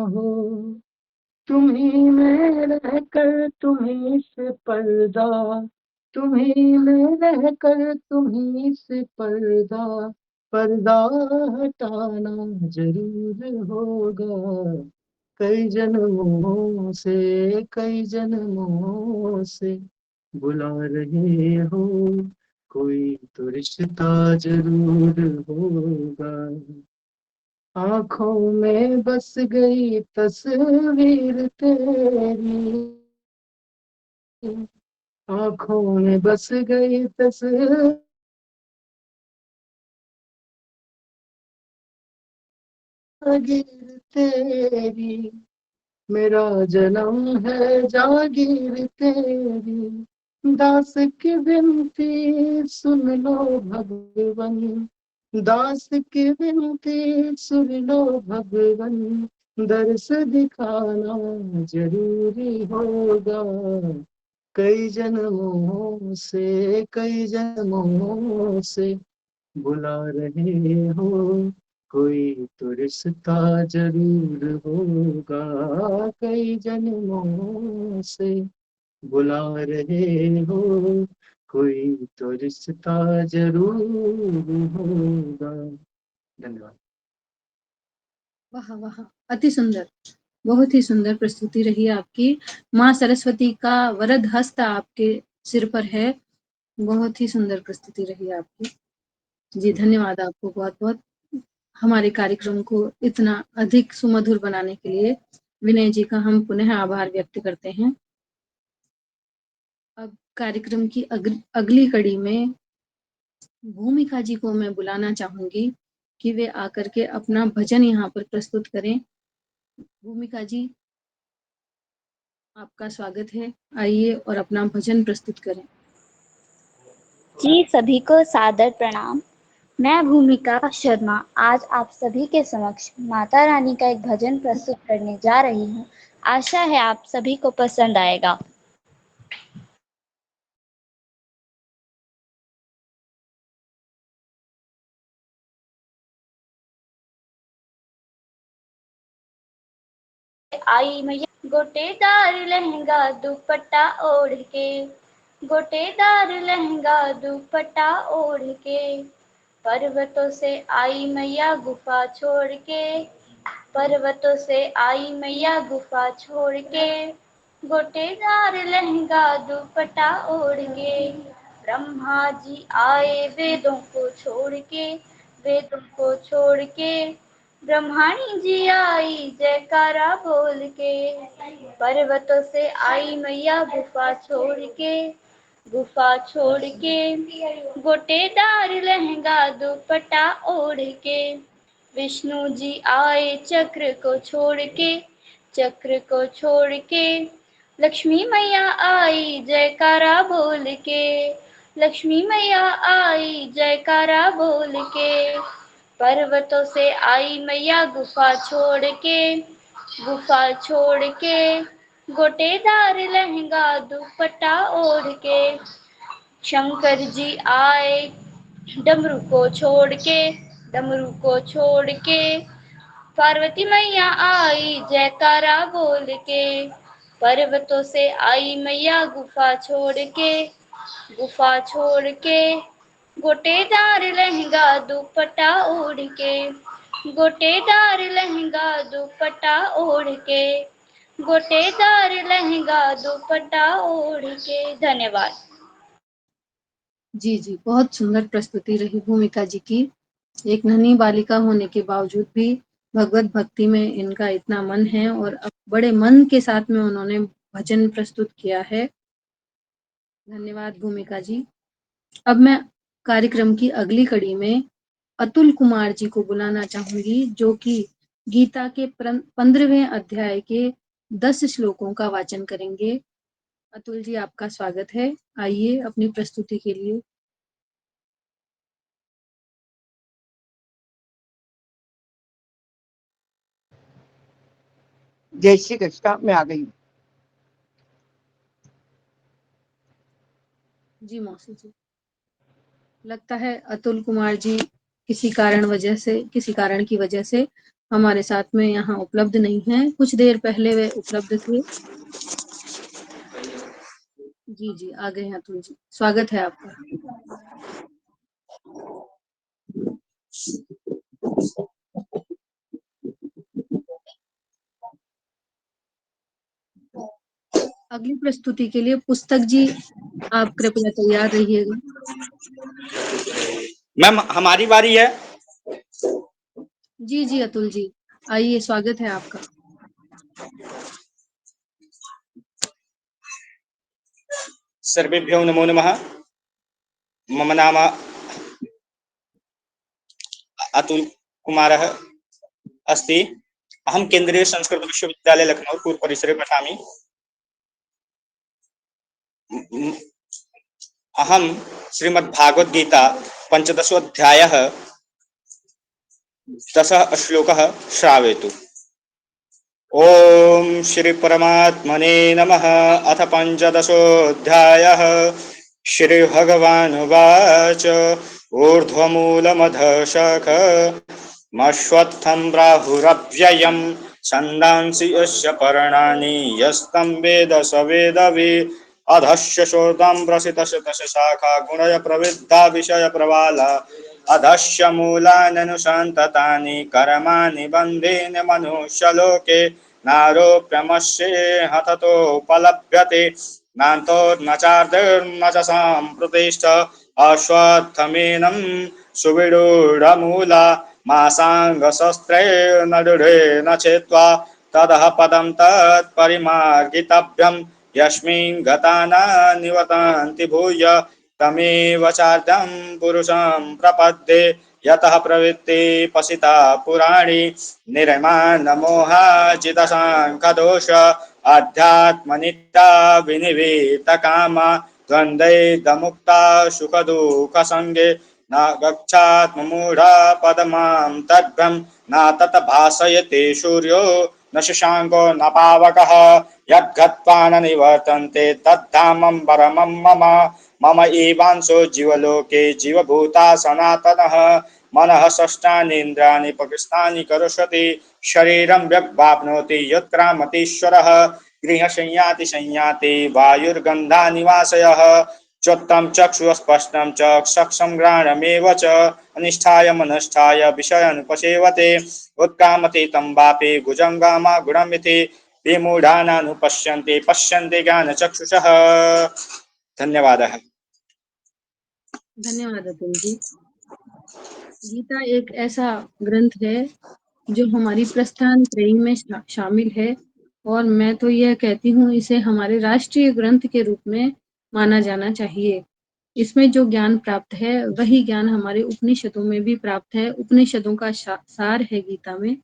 हो, तुम ही में रहकर तुम ही से पर्दा, तुम ही में रहकर तुम ही से पर्दा, पर्दा हटाना जरूर होगा। कई जन्मों से बुला रहे हो, कोई तो रिश्ता जरूर होगा। आँखों में बस गई तस्वीर तेरी, आँखों में बस गई तस्वीर तेरी, मेरा जन्म है जागीर तेरी। दास की विनती सुन लो भगवन, दास की विनती सुन लो भगवन, दर्श दिखाना जरूरी होगा। कई जन्मों से बुला रहे हो, कोई तो रिश्ता जरूर होगा। कई जन्मों से बुला रहे हो, कोई तो रिश्ता जरूर होगा। धन्यवाद। वाह वाह, अति सुंदर, बहुत ही सुंदर प्रस्तुति रही आपकी। माँ सरस्वती का वरद हस्त आपके सिर पर है। बहुत ही सुंदर प्रस्तुति रही आपकी जी। धन्यवाद आपको बहुत बहुत। हमारे कार्यक्रम को इतना अधिक सुमधुर बनाने के लिए विनय जी का हम पुनः आभार व्यक्त करते हैं। अब कार्यक्रम की अगली कड़ी में भूमिका जी को मैं बुलाना चाहूंगी कि वे आकर के अपना भजन यहाँ पर प्रस्तुत करें। भूमिका जी, आपका स्वागत है, आइए और अपना भजन प्रस्तुत करें। जी, सभी को सादर प्रणाम। मैं भूमिका शर्मा आज आप सभी के समक्ष माता रानी का एक भजन प्रस्तुत करने जा रही हूँ। आशा है आप सभी को पसंद आएगा। आई मैया गोटेदार लहंगा दुपट्टा ओढ़ के, गोटेदार लहंगा दुपट्टा ओढ़ के, पर्वतों से आई मैया गुफा छोड़ के, पर्वतों से आई मैया गुफा छोड़ के, गोटेदार लहंगा दुपट्टा ओढ़ के, ब्रह्मा जी आए वेदों को छोड़ के, वेदों को छोड़ के, ब्रह्माणी जी आई जयकारा बोल के, पर्वतों से आई मैया गुफा छोड़ के, गुफा छोड़ के, गोटेदार लहंगा दुपट्टा ओढ़ के, विष्णु जी आए चक्र को छोड़ के, चक्र को छोड़ के, लक्ष्मी मैया आई जयकारा बोल के, लक्ष्मी मैया आई जयकारा बोल के, पर्वतों से आई मैया गुफा छोड़ के, गुफा छोड़ के, गोटेदार लहंगा दुपट्टा ओढ़ के, शंकर जी आए डमरू को छोड़ के, डमरू को छोड़ के, पार्वती मैया आई जयकारा बोल के, पर्वतों से आई मैया गुफा छोड़ के, गुफा छोड़ के, गोटेदार लहंगा दुपट्टा ओढ़ के, गोटेदार लहंगा दुपट्टा ओढ़ के, गोटेदार लहंगा दुपट्टा ओढ़ के। धन्यवाद। जी जी, बहुत सुंदर प्रस्तुति रही भूमिका जी की। एक नन्ही बालिका होने के बावजूद भी भगवत भक्ति में इनका इतना मन है और अब बड़े मन के साथ में उन्होंने भजन प्रस्तुत किया है। धन्यवाद भूमिका जी। अब मैं कार्यक्रम की अगली कड़ी में अतुल कुमार जी को बुलाना चाहूंगी, जो कि गीता के 15वें अध्याय के 10 श्लोकों का वाचन करेंगे। अतुल जी, आपका स्वागत है। आइए अपनी प्रस्तुति के लिए। जय श्री कृष्ण, मैं आ गई हूँ। जी मौसी जी, लगता है अतुल कुमार जी किसी कारण की वजह से हमारे साथ में यहाँ उपलब्ध नहीं है। कुछ देर पहले वे उपलब्ध थे। जी जी, आ गए हैं अतुल जी, स्वागत है आपका। अगली प्रस्तुति के लिए पुस्तक जी, आप कृपया तैयार रहिएगा। मैम हमारी बारी है। जी जी अतुल जी, आइए, स्वागत है आपका। सर्वेभ्यो नमो नमः। मम नाम अतुल कुमारः अस्ति। अहं केन्द्रीय संस्कृत विश्वविद्यालय लखनऊ पूर्व परिसरे पठामि। अहं श्रीमद्भागवत गीता पंचदशोऽध्यायः 10 श्लोकः श्रावयतु। ओम श्री परमात्मने नमः। अथ पंचदशोऽध्यायः। श्री भगवानुवाच ऊर्ध्वमूलमधः शाखमश्वत्थं प्राहुरव्ययं छन्दांसि यस्य पर्णानि यस्तं वेद स वेदवित् अधस्य श्रोतं प्रसितस्य तस्य शाखा गुणय प्रवृद्धा विषय प्रवाला अधस्य मूलान्यनुसन्ततानि कर्माणि बन्धेन मनुष्यलोके नारोप्यमस्ये हततोपलभ्यते नान्तो न चार्धिर्न च सम्प्रतिष्ठ अश्वत्थमेनं सुविरूढमूला मासाङ्गशस्त्रेण दृढेन छित्त्वा ततः पदं तत्परिमार्गितव्यं यस्मिन् गता न निवर्तन्ति भूय तमेव चार्धं पुरुषं प्रपद्ये यतः प्रवृत्ति पसिता पुराणी निर्माणमोहाजितसाङ्खदोष अध्यात्मनित्या विनिवेतकामा द्वन्द्वैर्मुक्ता सुखदुःखसङ्गे न गच्छात्मूढा पदमां तद्भ्रं न तत् भासयते सूर्यो न शशाङ्को न पावकः यद्गत्वा न निवर्तन्ते तद्धामं परमं मम मम एवांशो जीवलोके जीवभूता सनातनः मनः षष्ठानीन्द्रियाणि प्रकृष्टानि करोषति शरीरं व्यवाप्नोति यत्रामतीश्वरः गृहसंयाति संयाति वायुर्गन्धानिवासयः चोत्तम चक्षुस्पष्टं च सक्षम च अनिष्ठाय मनष्ठाय विषयानुपसेवते उत्कामते तं वापे भुजंगामा गुणमिति विमूढानानुपश्यन्ते पश्यन्ते ज्ञानचक्षुषः। धन्यवादः। धन्यवाद अतुल जी। गीता एक ऐसा ग्रंथ है जो हमारी प्रस्थान त्रयी में शामिल है, और मैं तो यह कहती हूँ इसे हमारे राष्ट्रीय ग्रंथ के रूप में माना जाना चाहिए। इसमें जो ज्ञान प्राप्त है वही ज्ञान हमारे उपनिषदों में भी प्राप्त है। उपनिषदों का सार है गीता में।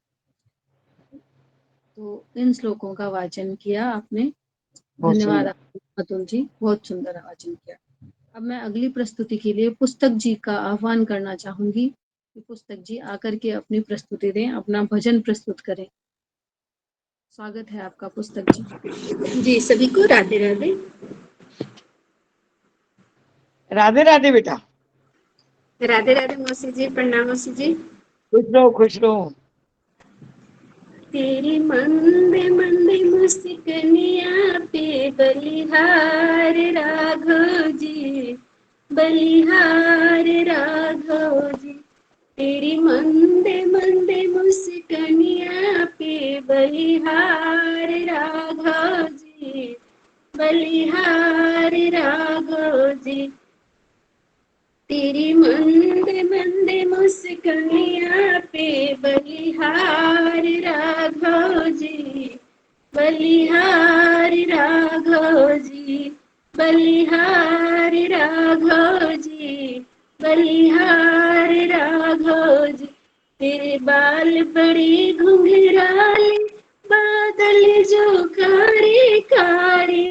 तो इन श्लोकों का वाचन किया आपने, धन्यवाद अतुल जी, बहुत सुंदर वाचन किया। अब मैं अगली प्रस्तुति के लिए पुस्तक जी का आह्वान करना चाहूंगी कि पुस्तक जी आकर के अपनी प्रस्तुति दें, अपना भजन प्रस्तुत करें। स्वागत है आपका पुस्तक जी। जी, सभी को राधे राधे। राधे राधे बेटा। राधे राधे मौसी जी, प्रणाम मौसी जी। खुश रहो खुश रहो। तेरी मंदे मंदे मुस्कनिया पे बलिहार राघव जी, बलिहार राघव जी। तेरी मंदे मंदे मुस्कनिया पे बलिहार राघव जी, बलिहार राघव जी। तेरी मंदे मंदे मुस्कनिया पे बलिहार राघव जी, बलिहार राघव जी, बलिहार राघव जी, बलिहार राघव जी। तेरे बाल बड़े घुंघराले, बादल जो कारी कारी,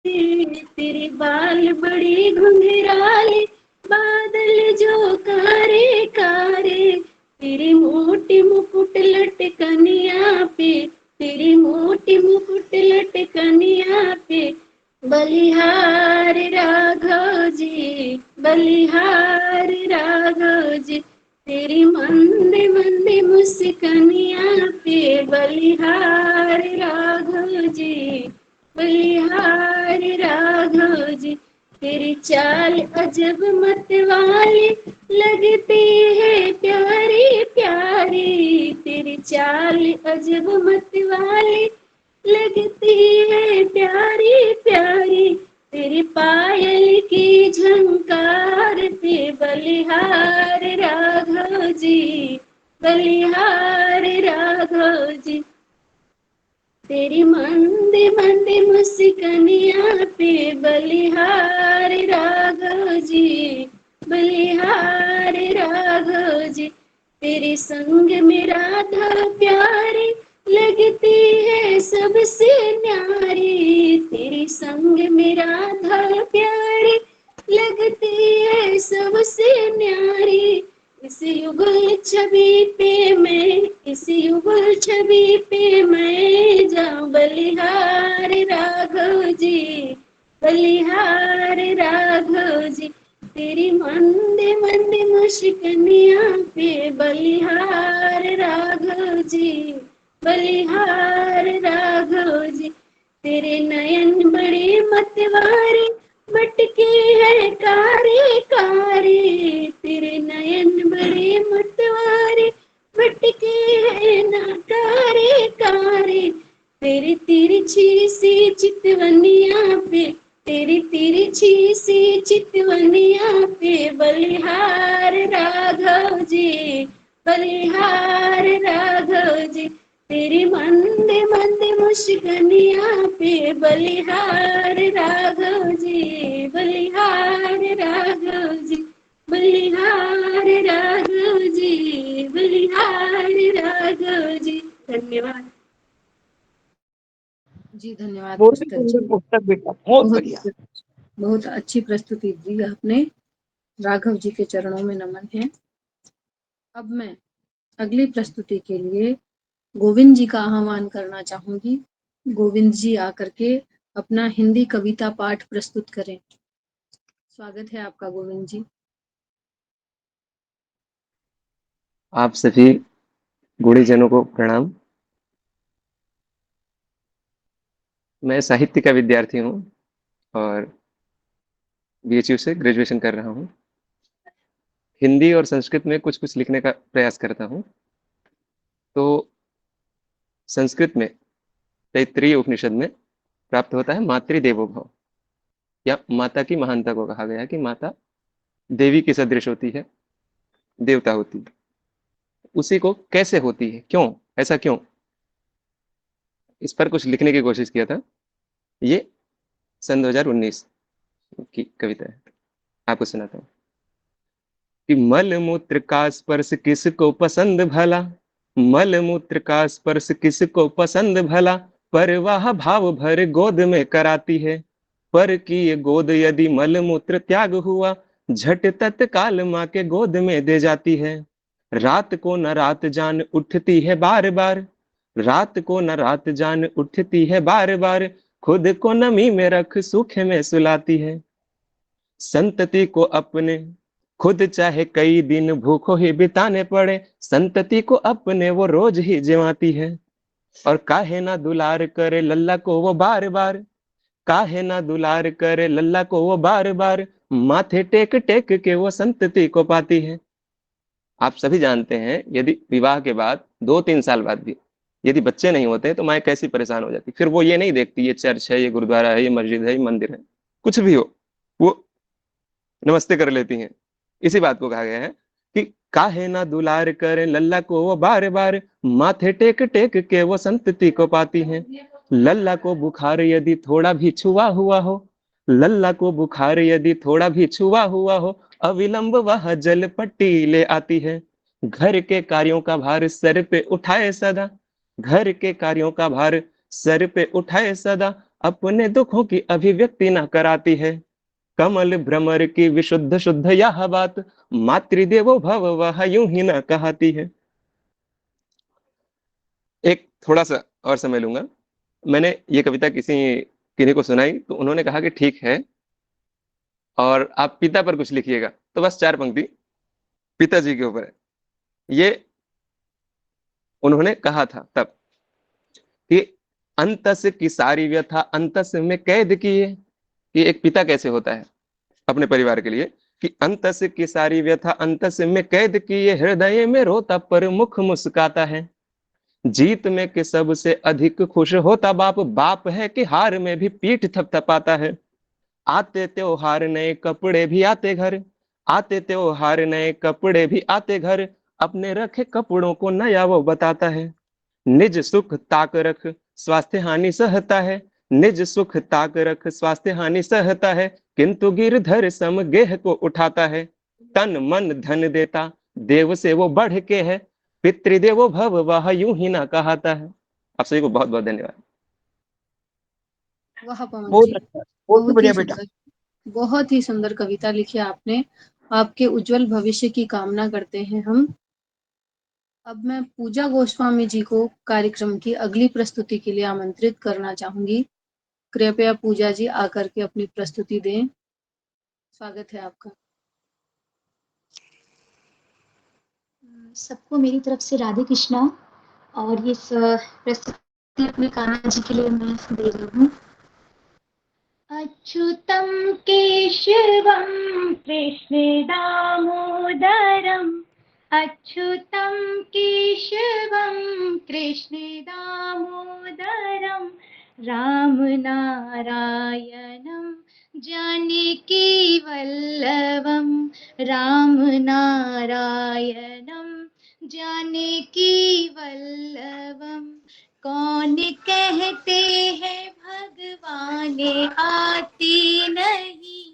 तेरे बाल बड़े घुंघराले, बादल जो कारे कारे। तेरे मोटी मुकुट लटकनिया पे, तेरी मोटी मुकुट लटकनिया पे बलिहार राघव जी, बलिहार राघव जी। तेरी मंदे मंदे मुस्कनिया पे बलिहार राघव जी, बलिहार राघव जी। तेरी चाल अजब मतवाली, लगती है प्यारी प्यारी। तेरी चाल अजब मतवाली, लगती है प्यारी प्यारी। तेरी पायल की झंकार पे बलिहार राघव जी, बलिहार राघव जी। तेरी मंदे मंदे मुस्कनिया पे बलिहार राघव जी, बलिहार राघव जी। तेरे संग में राधा प्यारी, लगती है सबसे न्यारी। तेरे संग में राधा प्यारी, लगती है सबसे न्यारी। इस युगल छवि पे मैं, इस युगल छवि पे मैं जाऊं बलिहार राघव जी, बलिहार राघव जी। तेरी मंदे मंदे मुस्कनिया पे बलिहार राघव जी, बलिहार राघव जी। तेरे नयन बड़े मतवारे, मटके है कारे कारे। तेरे नयन बड़े मतवारे, मटके है ना कारे कारे। तेरी तिरछी सी चितवनिया पे, तेरी तिरछी सी चितवनिया पे बलिहार राघव जी, बलिहार राघव जी। तेरी मंदे मंदे मुस्कनिया पे बलिहार राघव जी, बलिहार राघव जी, बलिहार राघव जी, बलिहार राघव जी। धन्यवाद जी धन्यवाद बहुत ही पुस्तक जी, सुंदर पुस्तक बेटा, बहुत बढ़िया। बहुत अच्छी प्रस्तुति दी आपने। राघव जी के चरणों में नमन है। अब मैं अगली प्रस्तुति के लिए गोविंद जी का आह्वान करना चाहूंगी। गोविंद जी आकर के अपना हिंदी कविता पाठ प्रस्तुत करें। स्वागत है आपका गोविंद जी। आप सभी गुणीजनों को प्रणाम। मैं साहित्य का विद्यार्थी हूँ और बीएचयू से ग्रेजुएशन कर रहा हूँ। हिंदी और संस्कृत में कुछ कुछ लिखने का प्रयास करता हूँ। तो संस्कृत में तैत्तिरीय उपनिषद में प्राप्त होता है मातृदेवो भव, या माता की महानता को कहा गया है कि माता देवी के सदृश होती है, देवता होती है। उसी को कैसे होती है, क्यों, ऐसा क्यों, इस पर कुछ लिखने की कोशिश किया था। ये सन 2019 की कविता है, आपको सुनाता हूँ कि मल मूत्र का स्पर्श किसको पसंद भला, मल मूत्र का स्पर्श किसको पसंद भला, परवाह भाव भर गोद में कराती है, पर की ये गोद यदि मल मूत्र त्याग हुआ, झट तत्काल माँ के गोद में दे जाती है। रात को न रात जान उठती है बार बार, रात को न रात जान उठती है बार बार, खुद को नमी में रख सूखे में सुलाती है। संतति को अपने खुद चाहे कई दिन भूखों ही बिताने पड़े, संतति को अपने वो रोज ही जिवाती है। और काहे ना दुलार करे लल्ला को वो बार बार, काहे ना दुलार करे लल्ला को वो बार बार, माथे टेक टेक के वो संतति को पाती है। आप सभी जानते हैं यदि विवाह के बाद 2-3 साल बाद भी यदि बच्चे नहीं होते तो माँ कैसी परेशान हो जाती। फिर वो ये नहीं देखती ये चर्च है, ये गुरुद्वारा है, ये मस्जिद है, ये मंदिर है, कुछ भी हो वो नमस्ते कर लेती हैं। इसी बात को कहा गया है कि काहे ना दुलार करे लल्ला को वो बार बार, माथे टेक टेक के वो संतति को पाती हैं। लल्ला को बुखार यदि थोड़ा भी छुआ हुआ हो, लल्ला को बुखार यदि थोड़ा भी छुआ हुआ हो, अविलंब वह जल पट्टी ले आती है। घर के कार्यों का भार सर पे उठाए सदा, घर के कार्यों का भार सर पे उठाए सदा, अपने दुखों की अभिव्यक्ति ना कराती है। कमल भ्रमर की विशुद्ध शुद्ध यह बात, मातृदेवो भव वह यूं ही न कहती है। एक थोड़ा सा और समय लूंगा। मैंने ये कविता किन्हीं को सुनाई तो उन्होंने कहा कि ठीक है और आप पिता पर कुछ लिखिएगा, तो बस 4 पंक्ति पिताजी के ऊपर है। ये उन्होंने कहा था तब कि अंतस की सारी व्यथा अंतस में कैद किए, कि एक पिता कैसे होता है अपने परिवार के लिए, कि अंतस की सारी व्यथा अंतस में कैद किए, हृदय में रोता पर मुख मुस्काता है। जीत में कि सबसे अधिक खुश होता बाप, बाप है कि हार में भी पीठ थपथपाता है। आते त्योहार नए कपड़े भी आते घर, आते त्योहार नए कपड़े भी आते घर, अपने रखे कपड़ों को नया वो बताता है। निज सुख ताक रख स्वास्थ्य हानि सहता है, निज सुख ताक रख स्वास्थ्य हानि सहता है, किंतु गिरधर सम गेह को उठाता है। तन मन धन देता देव से वो बढ़ के है, पितृदेवो भव वह यूं ही ना कहता है। आप सभी को बहुत बहुत धन्यवाद। वाह पवन बहुत जी, अच्छा, बहुत ही बहुत ही बढ़िया बेटा। सुंदर, बहुत ही सुंदर कविता लिखी आपने। आपके उज्जवल भविष्य की कामना करते हैं हम। अब मैं पूजा गोस्वामी जी को कार्यक्रम की अगली प्रस्तुति के लिए आमंत्रित करना चाहूंगी। कृपया पूजा जी आकर के अपनी प्रस्तुति दें। स्वागत है आपका। सबको मेरी तरफ से राधे कृष्णा। और ये प्रस्तुति अपने कान्हा जी के लिए मैं दे रही हूँ। अच्युतं केशवं कृष्ण दामोदरम्, अच्युतं केशवं कृष्ण दामोदरम्, राम नारायणं जानकी वल्लभं, राम नारायणं जानकी वल्लभम्। कौन कहते हैं भगवान आते नहीं,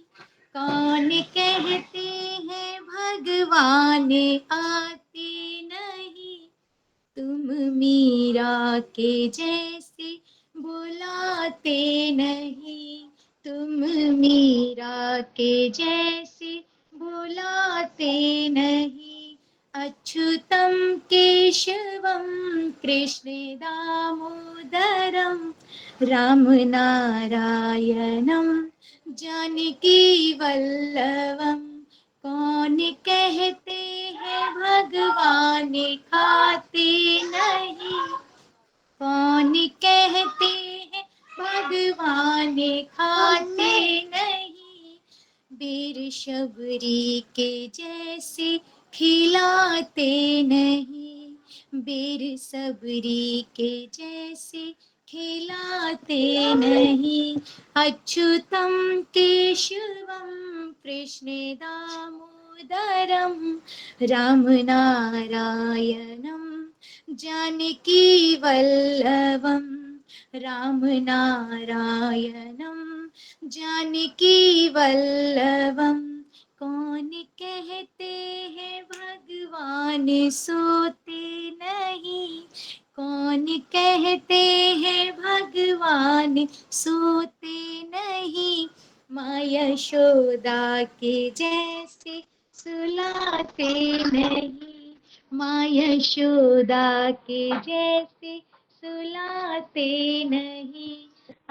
कौन कहते हैं भगवान आते नहीं, तुम मीरा के जैसे बुलाते नहीं, तुम मीरा के जैसे बुलाते नहीं। अच्युतं केशवं कृष्ण दामोदरं, राम नारायणं जानकी वल्लभं। कौन कहते हैं भगवान खाते नहीं, कौन कहते हैं भगवान खाते नहीं, बेर शबरी के जैसे खिलाते नहीं, बेर सबरी के जैसे खिलाते नहीं। अच्युतम केशवम कृष्ण दामोदरम राम नारायणम जानकी वल्लभम राम नारायणम जानकी वल्लभम। कौन कहते हैं भगवान सोते नहीं, कौन कहते हैं भगवान सोते नहीं। माँ यशोदा के जैसे सुलाते नहीं, माँ यशोदा के जैसे सुलाते नहीं।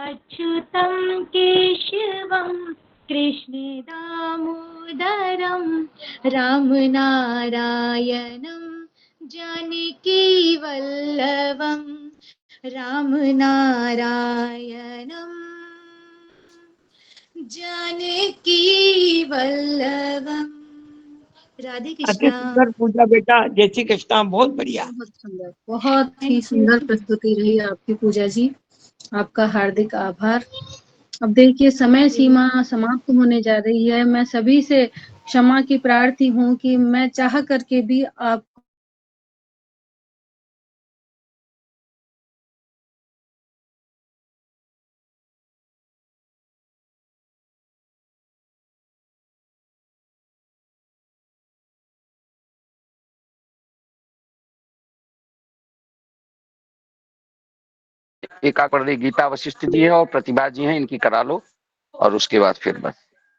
अच्युतम केशवम कृष्ण दामोदरम राम नारायणम जानकी वल्लभम राम नारायणम जानकी वल्लभम। राधे अति कृष्णा। सुंदर पूजा बेटा, जय श्री कृष्णा, बहुत बढ़िया। बहुत सुंदर, बहुत ही सुंदर प्रस्तुति रही आपकी पूजा जी, आपका हार्दिक आभार। अब देखिए समय सीमा समाप्त होने जा रही है। मैं सभी से क्षमा की प्रार्थी हूँ कि मैं चाह करके भी आप एकाग्र गीता वशिष्ठ जी है और प्रतिभा जी हैं, इनकी करा लो और उसके बाद फिर बस।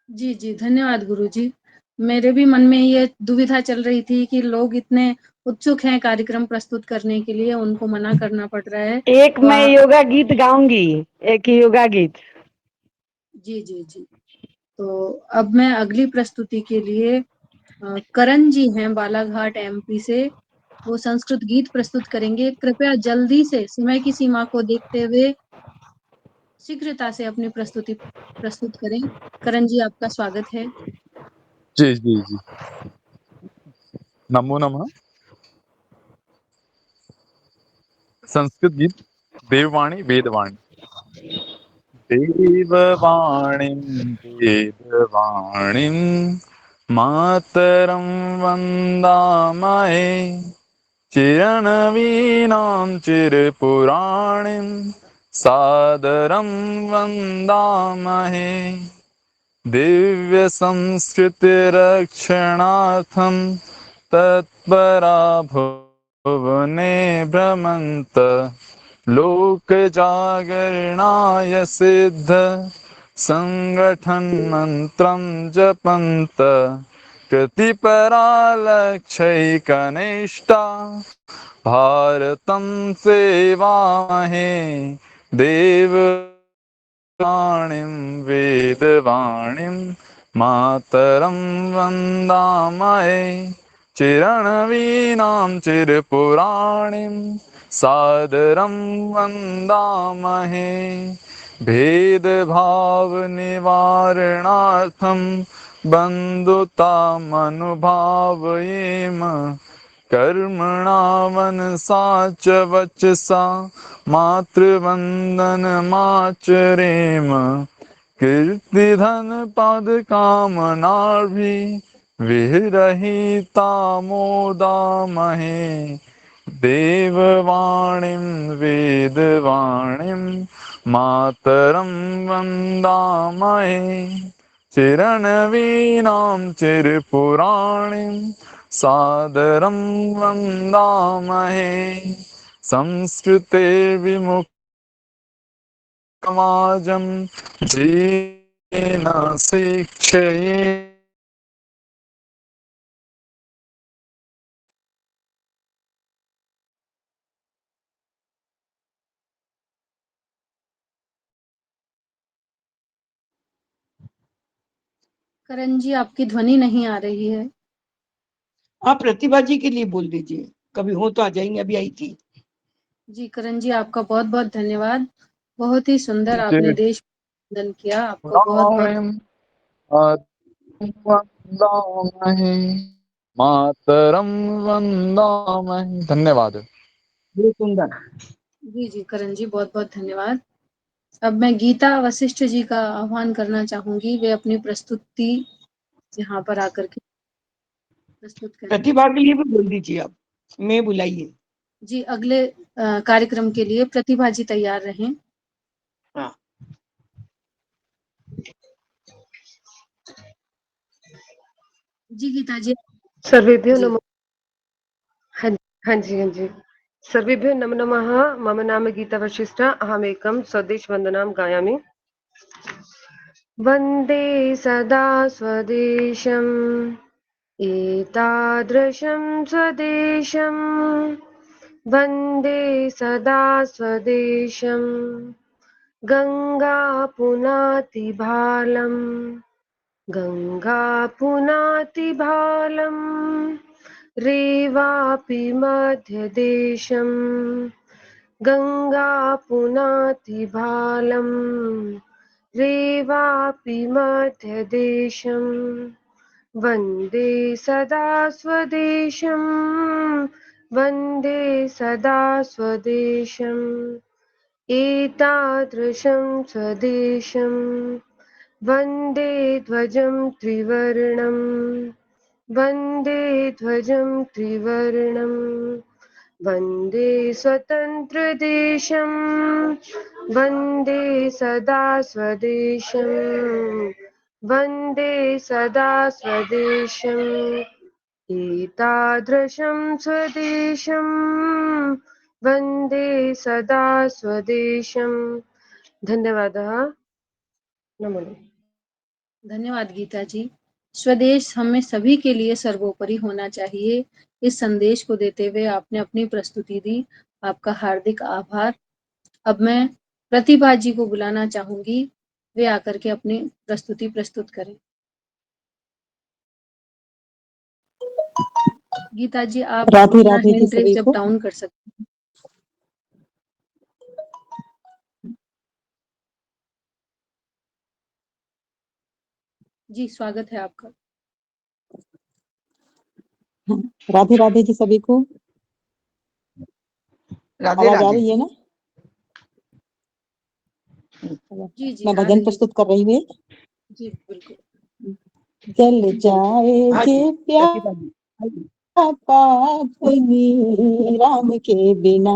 जी जी धन्यवाद गुरुजी। मेरे भी मन में ये दुविधा चल रही थी कि लोग इतने उत्सुक हैं कार्यक्रम प्रस्तुत करने के लिए, उनको मना करना पड़ रहा है। एक तो मैं योगा गीत गाऊंगी, एक योगा गीत। जी जी जी। तो अब मैं अगली प्रस्तुति के लिए करण जी हैं बालाघाट एमपी से, वो संस्कृत गीत प्रस्तुत करेंगे। कृपया जल्दी से समय की सीमा को देखते हुए शीघ्रता से अपनी प्रस्तुति प्रस्तुत करें। करण जी आपका स्वागत है। जी जी जी, नमो नमः। संस्कृत गीत देववाणी वेदवाणी। देववाणीं वेदवाणीं मातरं वन्दामहे, चिरणवीनां चिरपुराणिं सादरं वन्दामहे। दिव्य संस्कृतिरक्षणार्थं तत्परा भुवने भ्रमन्त, लोक जागरणाय सिद्ध संगठन मंत्रं जपन्त। कृतिपरा लक्ष्यैकनिष्ठा भारतं सेवामहे। देव वाणीं वेदवाणीं मातरं वन्दामहे, चिरणवीनां चिरपुराणिं सादरं वन्दामहे। भेदभाव निवारणार्थं बन्धुतामनुभावयेम, कर्मणा मनसा च वचसा मातृवन्दनमाचरेम। कीर्तिधन पद कामनार्भि विरहिता मोदामहे। देववाणीं वेदवाणीं मातरं वन्दामहे, चिरणवीनां चिरपुराणिं सादरं वन्दामहे। संस्कृते विमुक्तमाजं जीवेन शिक्षये। करण जी आपकी ध्वनि नहीं आ रही है। आप प्रतिभा जी के लिए बोल दीजिए, कभी हो तो आ जाएंगे, अभी आई थी। जी करण जी आपका बहुत बहुत धन्यवाद, बहुत ही सुंदर जी, आपने देश वंदन किया, आपको बहुत बहुत गुड वन्दामहे मातरम वन्दामहे। धन्यवाद। बहुत सुंदर। जी जी करण जी, बहुत बहुत धन्यवाद। अब मैं गीता वशिष्ठ जी का आह्वान करना चाहूंगी, वे अपनी प्रस्तुति यहाँ पर आकर के प्रस्तुत करें। प्रतिभा के लिए भी बोल दीजिए आप, मैं बुलाइए। जी, अगले कार्यक्रम के लिए प्रतिभा जी तैयार रहें। हाँ। जी गीता जी। सर्वेभ्यो जी। नमः। हाँ हाँ जी। सर्वेभ्यो नमो नमः। मम नाम गीता वशिष्ठ। अहमेकं स्वदेशवन्दनां गायामि। वन्दे सदा स्वदेशम् एतादृशं स्वदेशं वन्दे सदा स्वदेशं गङ्गा पुनाति भालम् गङ्गा पुनाति भालम् रेवापि मध्यदेशं गङ्गा पुनाति भालम् रेवापि मध्यदेशं वन्दे सदा स्वदेशं वन्दे सदा स्वदेशम् एतादृशं स्वदेशं वन्दे ध्वजं त्रिवर्णं वन्दे ध्वजं त्रिवर्णं वन्दे स्वतन्त्रदेशं वन्दे सदा स्वदेशं वन्दे सदा स्वदेशम् एतादृशं स्वदेशं वन्दे सदा स्वदेशं। धन्यवादः। नमो नमः। धन्यवाद गीता जी। स्वदेश हमें सभी के लिए सर्वोपरि होना चाहिए, इस संदेश को देते हुए आपने अपनी प्रस्तुति दी, आपका हार्दिक आभार। अब मैं प्रतिभा जी को बुलाना चाहूंगी, वे आकर के अपनी प्रस्तुति प्रस्तुत करें। गीता जी, आप राधे अपना राधे जी हैंड सभी रेज अप को। डाउन कर सकते हैं। जी, स्वागत है आपका। राधे राधे जी सभी को। राधे आवाज आ राधे। रही है ना? जी जी मैं आ भजन रही है। प्रस्तुत कर रही हूँ। जी बिल्कुल। जल जाए हाँ जे जी, प्रतिभा जी। पापनी राम के बिना,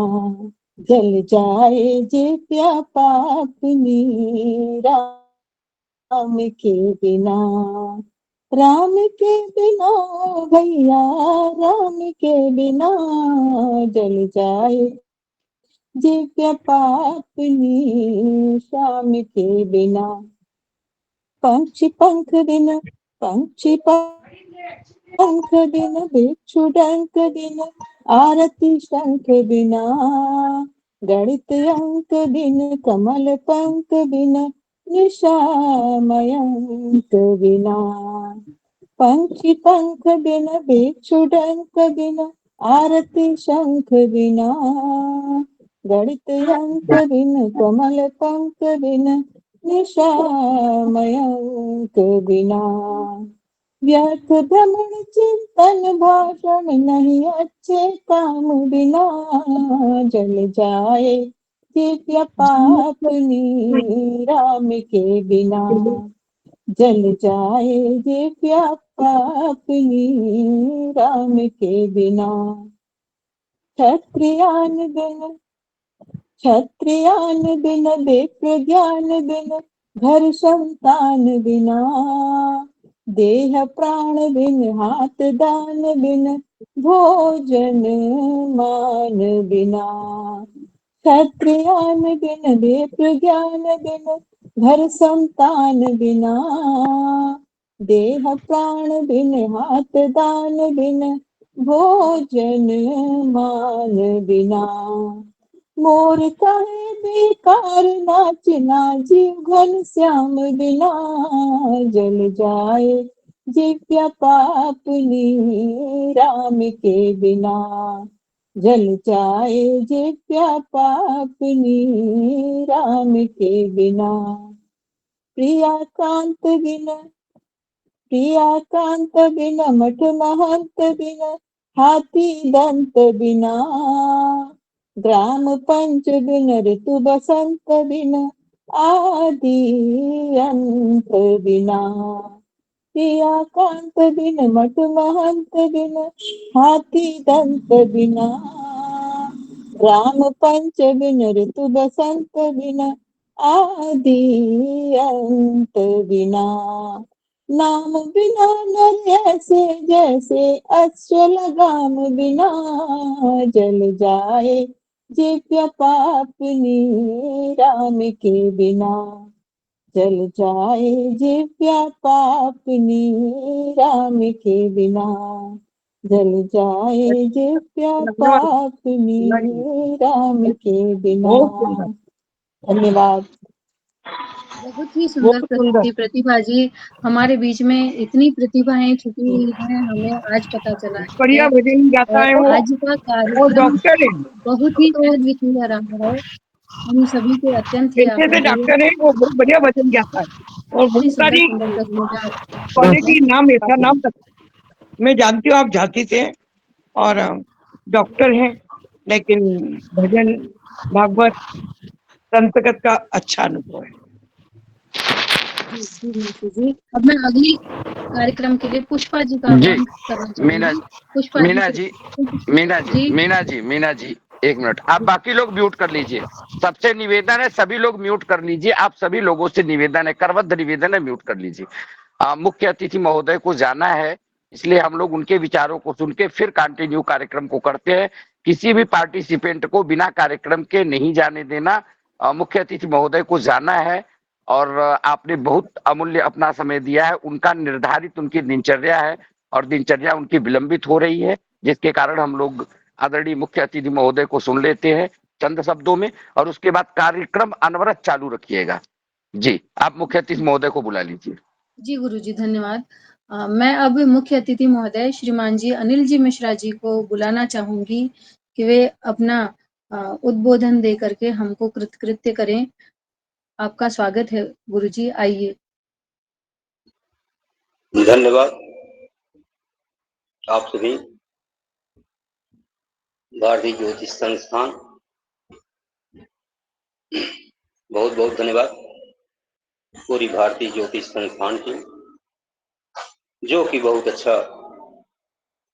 जल जाए जे पापनी राम के बिना, राम के बिना भैया राम के बिना, जल जाए जे पापनी श्याम के बिना। पंछी पंख बिन पंछी पंख बिन भिक्षु डंक बिन, आरती शंख बिना, गणित अंक बिन कमल पंख बिन, निशामयंक बिना। पंछी पंख बिन भिक्षु डंक बिन, आरती शंख बिना, गणित अंक बिन कमल पंख बिन, निशामयंक बिना। व्यर्थ भ्रमण चिंतन भाषण नहीं अच्छे काम बिना, जल जाए दिव्य पापनी राम के बिना, जल जाए दिव्य पापनी राम के बिना। क्षत्रियान बिन क्षत्रियान बिन विप्र ज्ञान बिन, घर संतान बिना, देह प्राण बिन हाथ दान बिन, भोजन मान बिना। क्षत्रियान बिन विप्र ज्ञान बिन, घर संतान बिना, देह प्राण बिन हाथ दान बिन, भोजन मान बिना। मोर कहे बेकार नाचना जीव घन श्याम बिना, जल जाए दिव्य पापनी राम के बिना, जल जाए दिव्य पापनी राम के बिना। प्रिया कांत बिन प्रिया कांत बिन मठ महंत बिन हाथी दंत बिना ग्राम पंच बिन ऋतु बसंत बिन आदि अंत बिना प्रिया कांत बिन मठ महंत बिन हाथी दंत बिना ग्राम पंच बिन ऋतु बसंत बिन आदि अंत बिना नाम बिना नर ऐसे जैसे अश्व लगाम बिना जल जाए जिव्य पापनी राम के बिना जल जाए जिव्या पापनी राम के बिना जल जाए जिव्या पापनी राम के बिना। बहुत सुंदर, धन्यवाद। बहुत ही सुंदर प्रस्तुति प्रतिभा जी। हमारे बीच में इतनी प्रतिभाएं छुपी हुई हैं, हमें आज पता चला बढ़िया है। भजन गाता है और वो। आज का वो कार्यक्रम डॉक्टर है, बहुत ही अद्वितीय रहा है। हम सभी के अत्यंत ही पेशे से आभारी हैं। डॉक्टर है, वो बहुत बढ़िया भजन गाता है और इतनी बहुत सुंदर सारी सुंदर प्रतिभा क्वालिटी नाम ऐसा नाम तक मैं जानती हूँ। आप झांसी से और डॉक्टर हैं, लेकिन भजन भागवत संतगत का अच्छा अनुभव है। जी मीनू जी। अब मैं अगली कार्यक्रम के लिए पुष्पा जी का जी आह्वान करना मीना चाहूंगी। पुष्पा मीना जी जी मीना जी एक मिनट, आप बाकी लोग म्यूट कर लीजिए। सबसे निवेदन है, सभी लोग म्यूट कर लीजिए। आप सभी लोगों से निवेदन है, करबद्ध निवेदन है, म्यूट कर लीजिए। मुख्य अतिथि महोदय को जाना है, इसलिए हम लोग उनके विचारों को सुन के फिर कंटिन्यू कार्यक्रम को करते हैं। किसी भी पार्टिसिपेंट को बिना कार्यक्रम के नहीं जाने देना। मुख्य अतिथि महोदय को जाना है और आपने बहुत अमूल्य अपना समय दिया है। उनका निर्धारित उनकी दिनचर्या है और दिनचर्या उनकी विलंबित हो रही है, जिसके कारण हम लोग आदरणीय मुख्य अतिथि महोदय को सुन लेते हैं चंद शब्दों में और उसके बाद कार्यक्रम अनवरत चालू रखिएगा। जी, आप मुख्य अतिथि महोदय को बुला लीजिए। जी गुरु जी, धन्यवाद। मैं अब मुख्य अतिथि महोदय श्रीमान जी अनिल जी मिश्रा जी को बुलाना चाहूंगी कि वे अपना उद्बोधन दे करके हमको कृतकृत्य करें। आपका स्वागत है गुरु जी, आइए। धन्यवाद। आप सभी भारतीय ज्योतिष संस्थान, बहुत बहुत धन्यवाद पूरी भारतीय ज्योतिष संस्थान की, जो कि बहुत अच्छा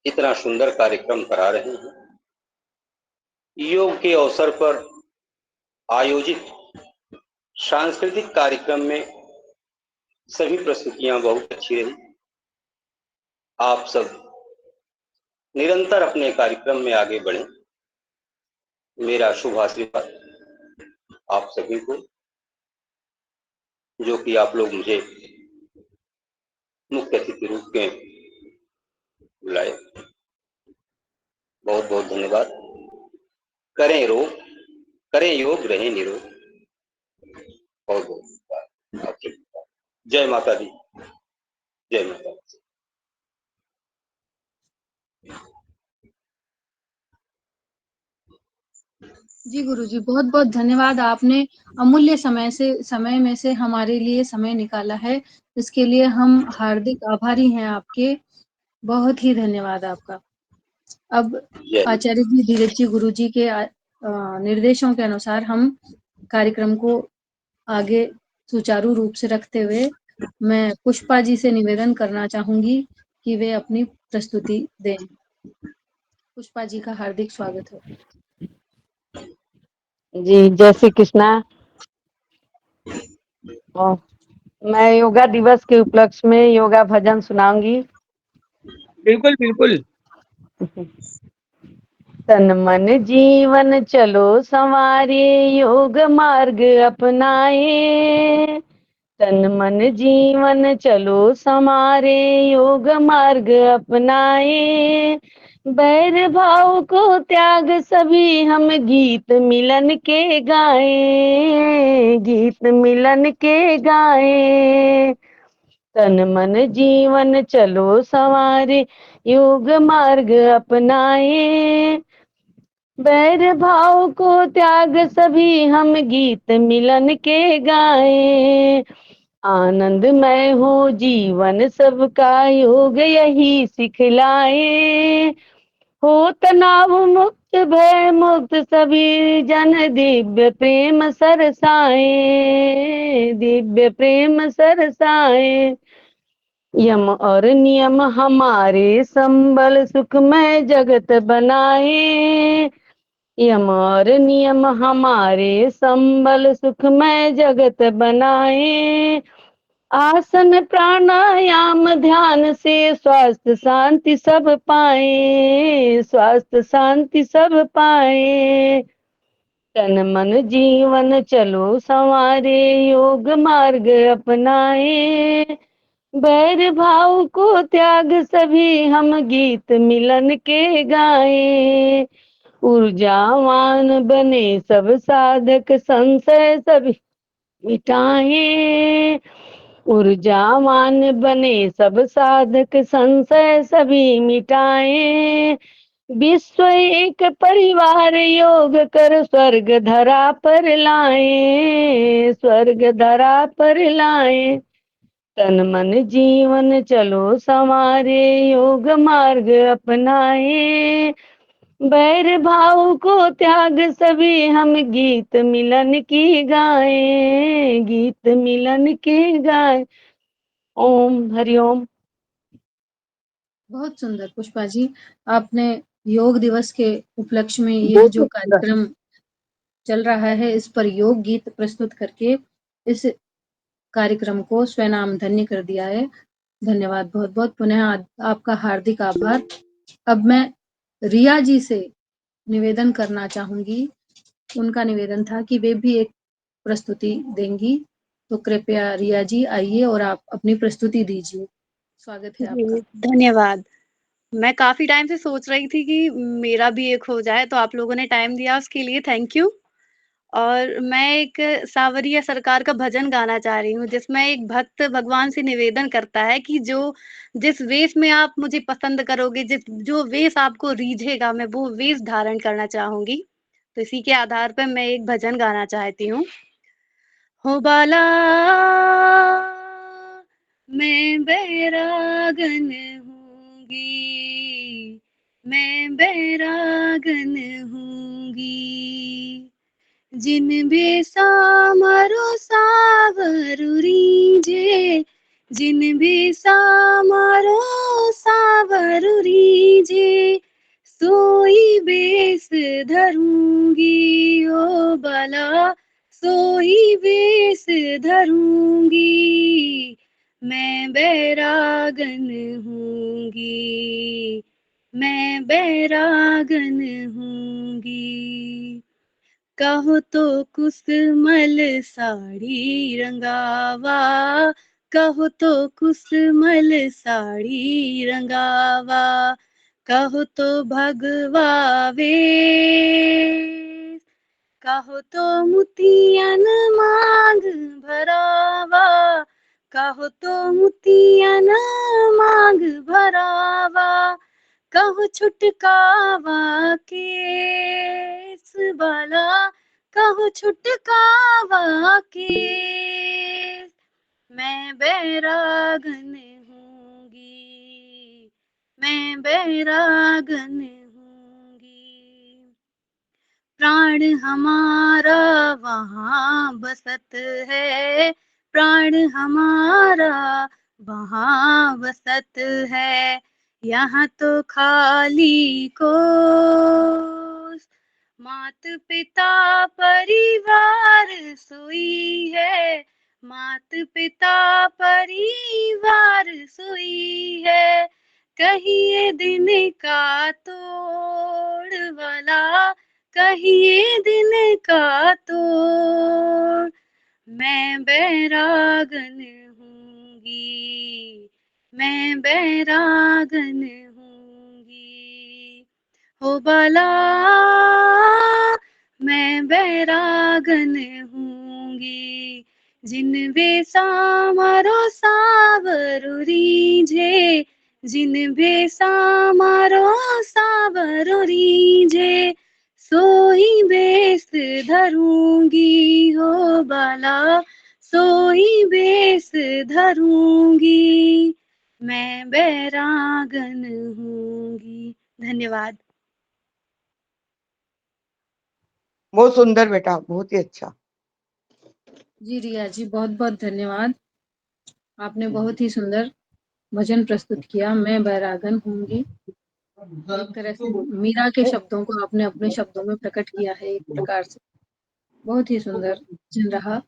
इतना सुंदर कार्यक्रम करा रहे हैं। योग के अवसर पर आयोजित सांस्कृतिक कार्यक्रम में सभी प्रस्तुतियां बहुत अच्छी रही। आप सब निरंतर अपने कार्यक्रम में आगे बढ़ें, मेरा शुभ आशीर्वाद आप सभी को, जो कि आप लोग मुझे मुख्य अतिथि रूप में बुलाए। बहुत बहुत धन्यवाद। करें योग, रहें निरोग। बहुत बहुत धन्यवाद आप सभी का। जय माता दी, जय माता दी। जी गुरु जी, बहुत बहुत धन्यवाद। आपने अमूल्य समय में से हमारे लिए समय निकाला है, इसके लिए हम हार्दिक आभारी हैं आपके। बहुत ही धन्यवाद आपका। अब आचार्य जी धीरज जी गुरु जी के निर्देशों के अनुसार हम कार्यक्रम को आगे सुचारू रूप से रखते हुए मैं पुष्पा जी से निवेदन करना चाहूंगी कि वे अपनी प्रस्तुति दें। पुष्पा जी का हार्दिक स्वागत है। जी, जय श्री कृष्णा। मैं योगा दिवस के उपलक्ष्य में योगा भजन सुनाऊंगी। बिल्कुल बिल्कुल। तन मन जीवन चलो संवारे, योग मार्ग अपनाए। तन मन जीवन चलो संवारे, योग मार्ग अपनाए। बैर भाव को त्याग सभी हम गीत मिलन के गाए, गीत मिलन के गाए। तन मन जीवन चलो संवारे, योग मार्ग अपनाए। बैर भाव को त्याग सभी हम गीत मिलन के गाए। आनंदमय हो जीवन सबका योग यही सिखलाए। हो तनाव मुक्त भय मुक्त सभी जन दिव्य प्रेम सरसाए, दिव्य प्रेम सरसाए। यम और नियम हमारे संबल सुखमय जगत बनाए। यम और नियम हमारे संबल सुखमय जगत बनाए। आसन प्राणायाम ध्यान से स्वास्थ्य शांति सब पाए, स्वास्थ्य शांति सब पाए। तन मन जीवन चलो संवारे योग मार्ग अपनाए। बैर भाव को त्याग सभी हम गीत मिलन के गाए। ऊर्जावान बने सब साधक संशय सभी मिटाए। ऊर्जावान बने सब साधक संशय सभी मिटाए। विश्व एक परिवार योग कर स्वर्ग धरा पर लाए, स्वर्ग धरा पर लाए। तन मन जीवन चलो संवारे योग मार्ग अपनाए। बैर भाव को त्याग सभी हम गीत मिलन की गाए, गीत मिलन की गाए। ओम हरिओम। बहुत सुंदर पुष्पा जी, आपने योग दिवस के उपलक्ष्य में यह जो कार्यक्रम चल रहा है इस पर योग गीत प्रस्तुत करके इस कार्यक्रम को स्वनाम धन्य कर दिया है। धन्यवाद बहुत बहुत, पुनः आपका हार्दिक आभार। अब मैं रिया जी से निवेदन करना चाहूंगी, उनका निवेदन था कि वे भी एक प्रस्तुति देंगी, तो कृपया रिया जी आइए और आप अपनी प्रस्तुति दीजिए। स्वागत है आपका। जी, धन्यवाद। मैं काफ़ी टाइम से सोच रही थी कि मेरा भी एक हो जाए, तो आप लोगों ने टाइम दिया उसके लिए थैंक यू। और मैं एक सावरिया सरकार का भजन गाना चाह रही हूँ, जिसमें एक भक्त भगवान से निवेदन करता है कि जिस वेश में आप मुझे पसंद करोगे, जो वेश आपको रीझेगा, मैं वो वेश धारण करना चाहूँगी। तो इसी के आधार पर मैं एक भजन गाना चाहती हूँ। हो बाला मैं बैरागन हूँगी, मैं बैरागन हूँगी। जिन बेसा मारो सावरु रीझे, जिन बेसा मारो सावरु रीझे, सोई बेस धरूंगी ओ बाला, सोई बेस धरूंगी। मैं बैरागन हूँगी, मैं बैरागन हूँगी। कहो तो कुसमल साड़ी रंगावा, कहो तो कुसमल साड़ी रंगावा, कहो तो भगवा वेश, कहो तो मुतियन मांग भरावा, कहो तो मुतियन मांग भरावा, कहो छुटकावा केस वाला, कहो छुटकावा केस। मैं बैरागन हूँगी, मैं बैरागन हूँगी। प्राण हमारा वहाँ बसत है, प्राण हमारा वहाँ बसत है। यहाँ तो खाली कोस, मात पिता परिवार सोई है, मात पिता परिवार सोई है। कहिए दिन का तोड़ वाला, कहिए दिन का तोड़। मैं बैरागन हूँगी, मैं बैरागन हूँगी। हो बाला मैं बैरागन हूँगी। जिन बेसा मारो सावरु रीझे, जिन बेसा मारो सावरु रीझे, सोई बेस धरूंगी हो बाला, सोई बेस केस धरूंगी, मैं बैरागन हूंगी। धन्यवाद। बहुत सुंदर बेटा, बहुत ही अच्छा। जी रिया जी, बहुत बहुत धन्यवाद। आपने बहुत ही सुंदर भजन प्रस्तुत किया, मैं बैरागन होंगी। एक तरह से मीरा के शब्दों को आपने अपने शब्दों में प्रकट किया है एक प्रकार से। बहुत ही सुंदर भजन रहा।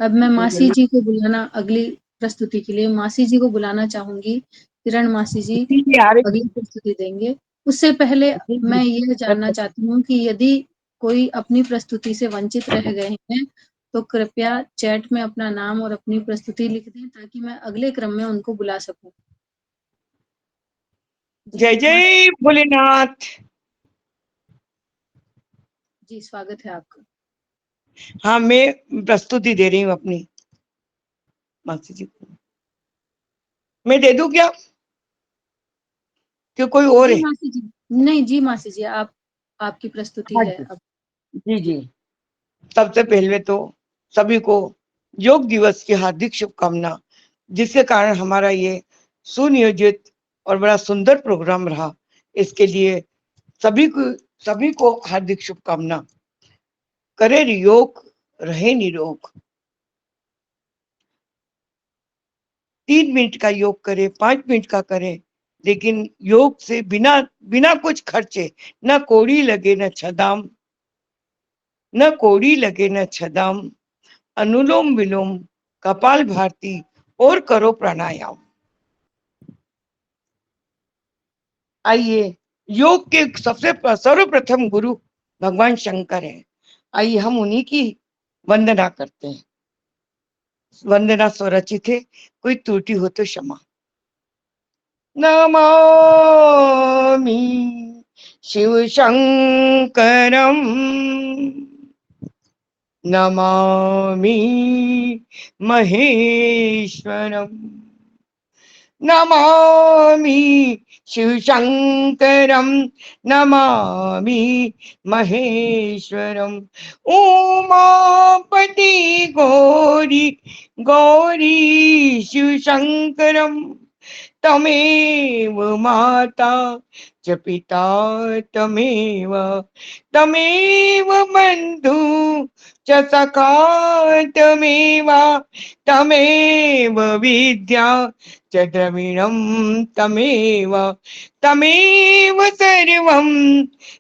अब मैं मासी जी को बुलाना अगली प्रस्तुति के लिए मासी जी को बुलाना चाहूंगी। किरण मासी जी अगली प्रस्तुति देंगे। उससे पहले मैं ये जानना चाहती हूँ कि यदि कोई अपनी प्रस्तुति से वंचित रह गए हैं तो कृपया चैट में अपना नाम और अपनी प्रस्तुति लिख दें ताकि मैं अगले क्रम में उनको बुला सकूं। जय जय भोलेनाथ। जी स्वागत है आपका। हाँ, मैं प्रस्तुति दे रही हूँ अपनी मासी जी को। मैं दे दूं क्या कि कोई और जी है? मासी जी, नहीं जी मासी जी, आपकी प्रस्तुति है अब। जी जी। सबसे पहले तो सभी को योग दिवस की हार्दिक शुभकामना, जिसके कारण हमारा ये सुनियोजित और बड़ा सुंदर प्रोग्राम रहा। इसके लिए सभी को हार्दिक शुभकामना। करे योग, रहे निरोग। 3 मिनट का योग करे, 5 मिनट का करे, लेकिन योग से बिना बिना कुछ खर्चे, न कौड़ी लगे न छदाम, न कौड़ी लगे न छदाम, अनुलोम विलोम, कपाल भारती और करो प्राणायाम। आइए, योग के सबसे सर्वप्रथम गुरु भगवान शंकर हैं। आइए हम उन्हीं की वंदना करते हैं। वंदना स्वरचित है, कोई त्रुटि हो तो क्षमा। नमामि शिव शंकरम, नमामि महेश्वरम, नमामि शिव शंकरम, नमामि महेश्वरम। उमापति गौरी गौरी शिव शंकरम, तमेव माता च पिता तमेव, तमेव बंधु च सखा तमेव, तमेव विद्या च द्रविणं तमेव, तमेव सर्वं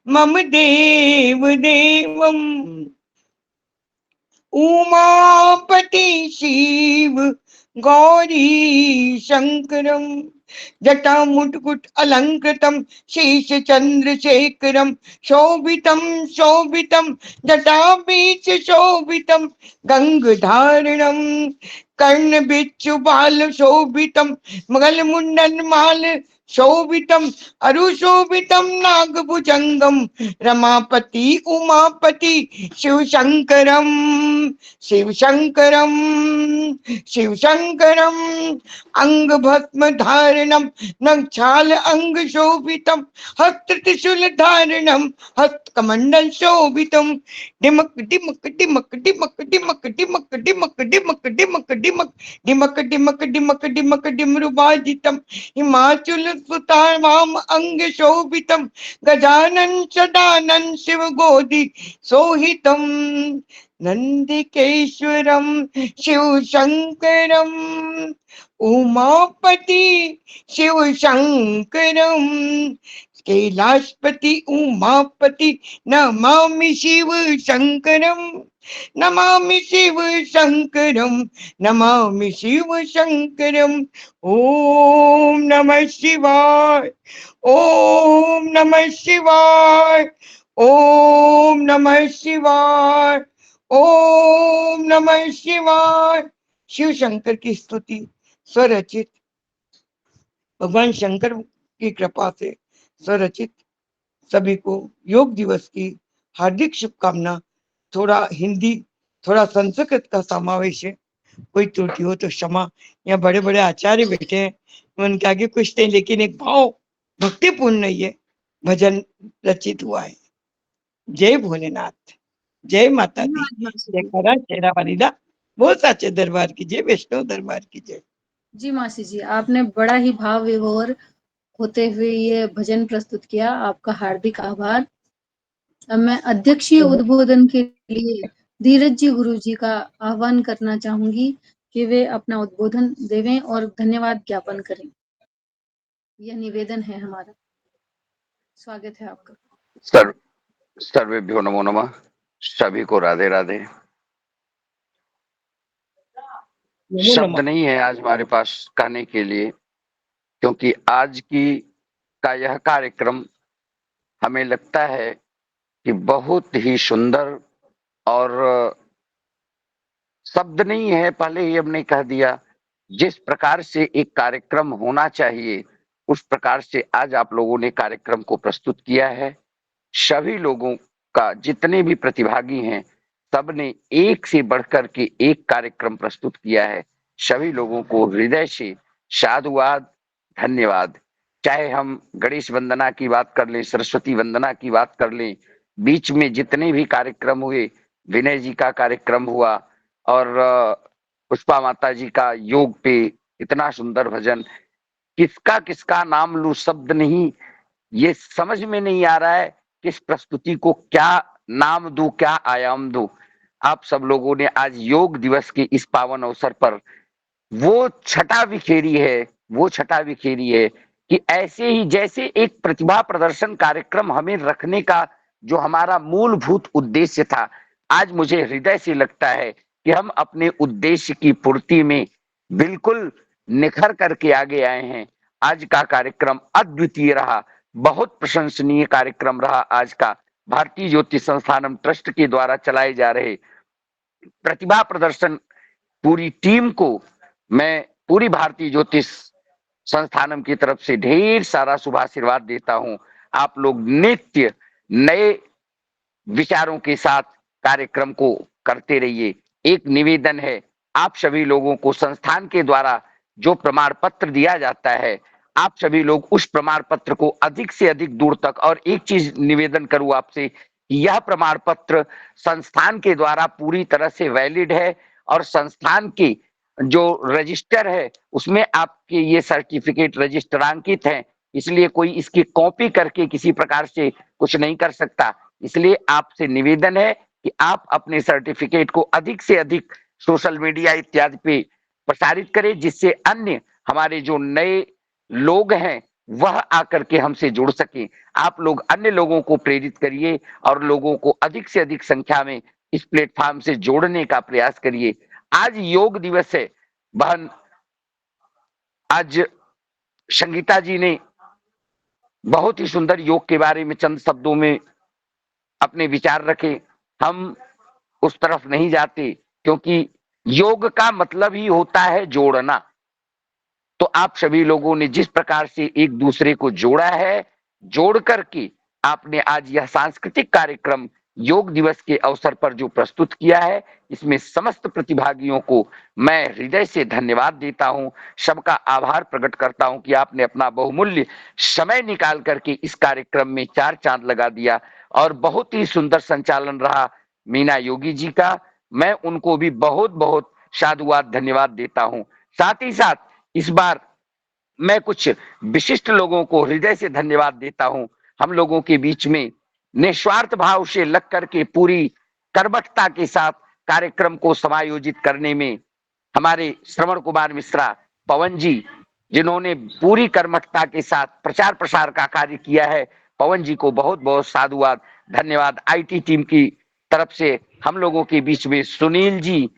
मम देव देवम्। उमापति शिव गौरी शंकरम, जटा मुटकुट अलंकृतम शेष चंद्रशेखरम, शोभितम शोभितम जटापीच शोभितम गंगधारणम, कर्ण बिच्चु बाल शोभितम मगल मुंडन माल शोभितम अरुशोभितम नागभुजंगम, रमापति उमापति शिव शंकरम, शिव शंकरम, शिव शंकरम। अंग भस्म धारणम नक्षाल अंग शोभितम, हस्त त्रिशूल धारणम हस्त कमंडल शोभितम, डिमक डिमक डिमक डिमक डिमक डिमक डिमक डिमक डिमक डिमक डिमक डिमक डिमक डिमक डिमरुबाजितम, हिमाचल सुतार वाम अंग शोभितम, गजानन सदानन शिव गोदी सोहितम, नंदिकेश्वरम शिव शंकरम, उमापति शिव शंकरम, कैलाशपति उमापति नमामि शिव शंकरम, नमामि शिव शंकरम, नमामि शिव शंकरम। ओम नमः शिवाय, ओम नमः शिवाय, ओम नमः शिवाय, ओम नमः शिवाय। शिव शंकर की स्तुति स्वरचित, भगवान शंकर की कृपा से स्वरचित। सभी को योग दिवस की हार्दिक शुभकामना। थोड़ा हिंदी थोड़ा संस्कृत का समावेश है, कोई त्रुटि हो तो क्षमा। यहाँ बड़े बड़े आचार्य बैठे हैं, उनके आगे कुछ नहीं, लेकिन एक भाव भक्तिपूर्ण ये भजन रचित हुआ है। जय भोलेनाथ, जय माता दी, जय करा शेरा वालीदा। बहुत साचे दरबार की जय, वैष्णव दरबार की जय। जी मासी जी, आपने बड़ा ही भाव विभोर होते हुए ये भजन प्रस्तुत किया, आपका हार्दिक आभार। अब मैं अध्यक्षीय उद्बोधन के लिए धीरज जी गुरु जी का आह्वान करना चाहूंगी कि वे अपना उद्बोधन देवें और धन्यवाद ज्ञापन करें। यह निवेदन है हमारा। स्वागत है आपका। सर्वेभ्यो नमो नमः। सभी को राधे राधे। शब्द नहीं है आज हमारे पास कहने के लिए, क्योंकि आज का यह कार्यक्रम हमें लगता है कि बहुत ही सुंदर, और शब्द नहीं है, पहले ही हमने कह दिया। जिस प्रकार से एक कार्यक्रम होना चाहिए उस प्रकार से आज आप लोगों ने कार्यक्रम को प्रस्तुत किया है। सभी लोगों का, जितने भी प्रतिभागी हैं, सबने एक से बढ़कर के एक कार्यक्रम प्रस्तुत किया है। सभी लोगों को हृदय से साधुवाद, धन्यवाद। चाहे हम गणेश वंदना की बात कर लें, सरस्वती वंदना की बात कर लें, बीच में जितने भी कार्यक्रम हुए, विनय जी का कार्यक्रम हुआ और पुष्पा माता जी का योग पे इतना सुंदर भजन, किसका किसका नाम लूं, शब्द नहीं, ये समझ में नहीं आ रहा है किस प्रस्तुति को क्या नाम दूं, क्या आयाम दूं। आप सब लोगों ने आज योग दिवस के इस पावन अवसर पर वो छटा बिखेरी है कि ऐसे ही जैसे एक प्रतिभा प्रदर्शन कार्यक्रम हमें रखने का जो हमारा मूलभूत उद्देश्य था, आज मुझे हृदय से लगता है कि हम अपने उद्देश्य की पूर्ति में बिल्कुल निखर करके आगे आए हैं। आज का कार्यक्रम अद्वितीय रहा, बहुत प्रशंसनीय कार्यक्रम रहा। आज का भारतीय ज्योति संस्थानम ट्रस्ट के द्वारा चलाए जा रहे प्रतिभा प्रदर्शन पूरी टीम को मैं पूरी भारतीय ज्योतिष संस्थानम की तरफ से ढेर सारा शुभाशीर्वाद देता हूं। आप लोग नित्य नए विचारों के साथ कार्यक्रम को करते रहिए। एक निवेदन है, आप सभी लोगों को संस्थान के द्वारा जो प्रमाण पत्र दिया जाता है, आप सभी लोग उस प्रमाण पत्र को अधिक से अधिक दूर तक, और एक चीज निवेदन करूं आपसे, यह प्रमाण पत्र संस्थान के द्वारा पूरी तरह से वैलिड है और संस्थान की जो रजिस्टर है उसमें आपके ये सर्टिफिकेट रजिस्टरांकित हैं, इसलिए कोई इसकी कॉपी करके किसी प्रकार से कुछ नहीं कर सकता। इसलिए आपसे निवेदन है कि आप अपने सर्टिफिकेट को अधिक से अधिक सोशल मीडिया इत्यादि पे प्रसारित करें, जिससे अन्य हमारे जो नए लोग हैं वह आकर के हमसे जुड़ सके। आप लोग अन्य लोगों को प्रेरित करिए और लोगों को अधिक से अधिक संख्या में इस प्लेटफॉर्म से जोड़ने का प्रयास करिए। आज योग दिवस है बहन, आज संगीता जी ने बहुत ही सुंदर योग के बारे में चंद शब्दों में अपने विचार रखे। हम उस तरफ नहीं जाते, क्योंकि योग का मतलब ही होता है जोड़ना। तो आप सभी लोगों ने जिस प्रकार से एक दूसरे को जोड़ा है, जोड़ करके आपने आज यह सांस्कृतिक कार्यक्रम योग दिवस के अवसर पर जो प्रस्तुत किया है, इसमें समस्त प्रतिभागियों को मैं हृदय से धन्यवाद देता हूं। सबका आभार प्रकट करता हूं कि आपने अपना बहुमूल्य समय निकाल करके इस कार्यक्रम में चार चांद लगा दिया और बहुत ही सुंदर संचालन रहा मीना योगी जी का। मैं उनको भी बहुत बहुत साधुवाद धन्यवाद देता हूं। साथ ही साथ इस बार मैं कुछ विशिष्ट लोगों को हृदय से धन्यवाद देता हूं। हम लोगों के बीच में निस्वार्थ भाव से लग करके पूरी कर्मठता के साथ कार्यक्रम को समायोजित करने में हमारे श्रवण कुमार मिश्रा पवन जी, जिन्होंने पूरी कर्मठता के साथ प्रचार प्रसार का कार्य किया है, पवन जी को बहुत बहुत साधुवाद धन्यवाद। आईटी टीम की तरफ से हम लोगों के बीच में सुनील जी,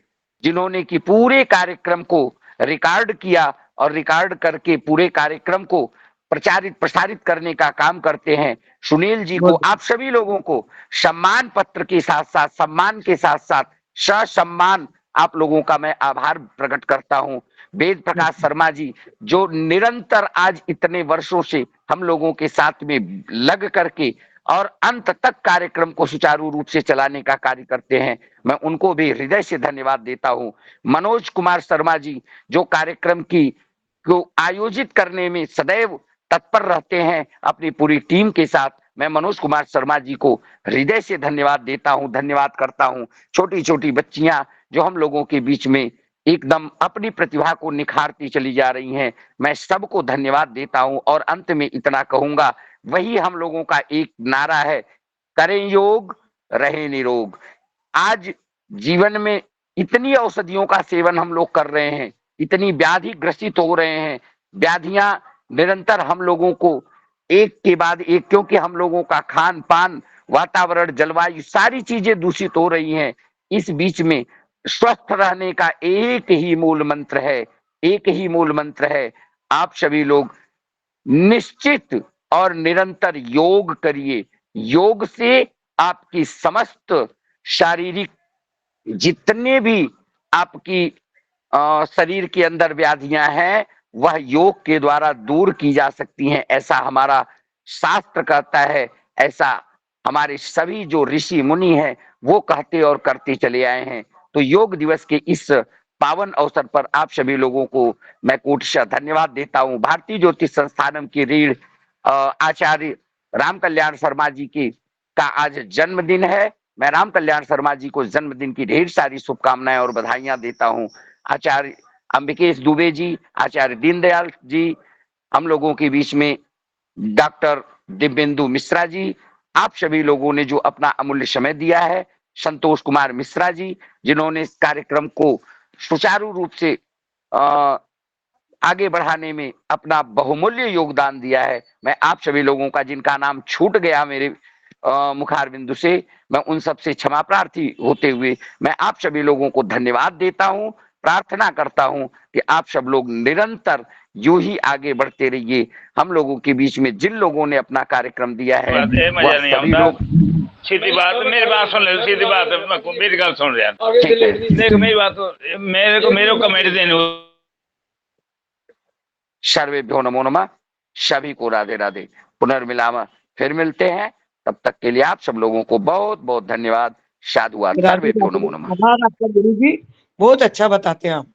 जिन्होंने कि पूरे कार्यक्रम को रिकॉर्ड किया और रिकॉर्ड करके पूरे कार्यक्रम को प्रचारित प्रसारित करने का काम करते हैं। सुनील जी को, आप सभी लोगों को सम्मान पत्र के साथ साथ, सम्मान के साथ साथ ससम्मान आप लोगों का मैं आभार प्रकट करता हूं। वेद प्रकाश शर्मा जी, जो निरंतर आज इतने वर्षों से हम लोगों के साथ में लग करके और अंत तक कार्यक्रम को सुचारू रूप से चलाने का कार्य करते हैं, मैं उनको भी हृदय से धन्यवाद देता हूं। मनोज कुमार शर्मा जी, जो कार्यक्रम को आयोजित करने में सदैव तत्पर रहते हैं अपनी पूरी टीम के साथ, मैं मनोज कुमार शर्मा जी को हृदय से धन्यवाद देता हूं, धन्यवाद करता हूं। छोटी छोटी बच्चियां जो हम लोगों के बीच में एकदम अपनी प्रतिभा को निखारती चली जा रही हैं। मैं सबको धन्यवाद देता हूं और अंत में इतना कहूंगा, वही हम लोगों का एक नारा है, करें योग रहें निरोग। आज जीवन में इतनी औषधियों का सेवन हम लोग कर रहे हैं, इतनी व्याधि ग्रसित हो रहे हैं, व्याधियां निरंतर हम लोगों को एक के बाद एक, क्योंकि हम लोगों का खान पान, वातावरण, जलवायु सारी चीजें दूषित हो रही हैं। इस बीच में स्वस्थ रहने का एक ही मूल मंत्र है, एक ही मूल मंत्र है, आप सभी लोग निश्चित और निरंतर योग करिए। योग से आपकी समस्त शारीरिक जितने भी आपकी शरीर के अंदर व्याधियां हैं वह योग के द्वारा दूर की जा सकती हैं, ऐसा हमारा शास्त्र कहता है, ऐसा हमारे सभी जो ऋषि मुनि हैं वो कहते और करते चले आए हैं। तो योग दिवस के इस पावन अवसर पर आप सभी लोगों को मैं कोटिशः धन्यवाद देता हूं। भारतीय ज्योतिष संस्थानम की रीढ़ आचार्य राम कल्याण शर्मा जी की का आज जन्मदिन है। मैं राम कल्याण शर्मा जी को जन्मदिन की ढेर सारी शुभकामनाएं और बधाइयां देता हूं। आचार्य अंबिकेश दुबे जी, आचार्य दीनदयाल जी, हम लोगों के बीच में डॉक्टर दिव्येंदु मिश्रा जी, आप सभी लोगों ने जो अपना अमूल्य समय दिया है, संतोष कुमार मिश्रा जी जिन्होंने इस कार्यक्रम को सुचारू रूप से आगे बढ़ाने में अपना बहुमूल्य योगदान दिया है। मैं आप सभी लोगों का जिनका नाम छूट गया मेरे मुखार बिंदु से, मैं उन सब से क्षमा प्रार्थी होते हुए मैं आप सभी लोगों को धन्यवाद देता हूं। प्रार्थना करता हूं कि आप सब लोग निरंतर यूं ही आगे बढ़ते रहिए। हम लोगों के बीच में जिन लोगों ने अपना कार्यक्रम दिया है वह सभी लोग, सीधी बात, मेरी बात सुन ले, सीधी बात है, मेरी गल सुन रहा है, देख मेरी बात, मेरे को कमेंट देने। सर्वेभ्यो नमो नमः, सभी को राधे राधे, पुनर्मिलामः, फिर मिलते हैं, तब तक के लिए आप सब लोगों को बहुत बहुत धन्यवाद। साधुवाद। सर्वेभ्यो नमो नमः। आभार आपका गुरु जी, बहुत अच्छा बताते हैं आप।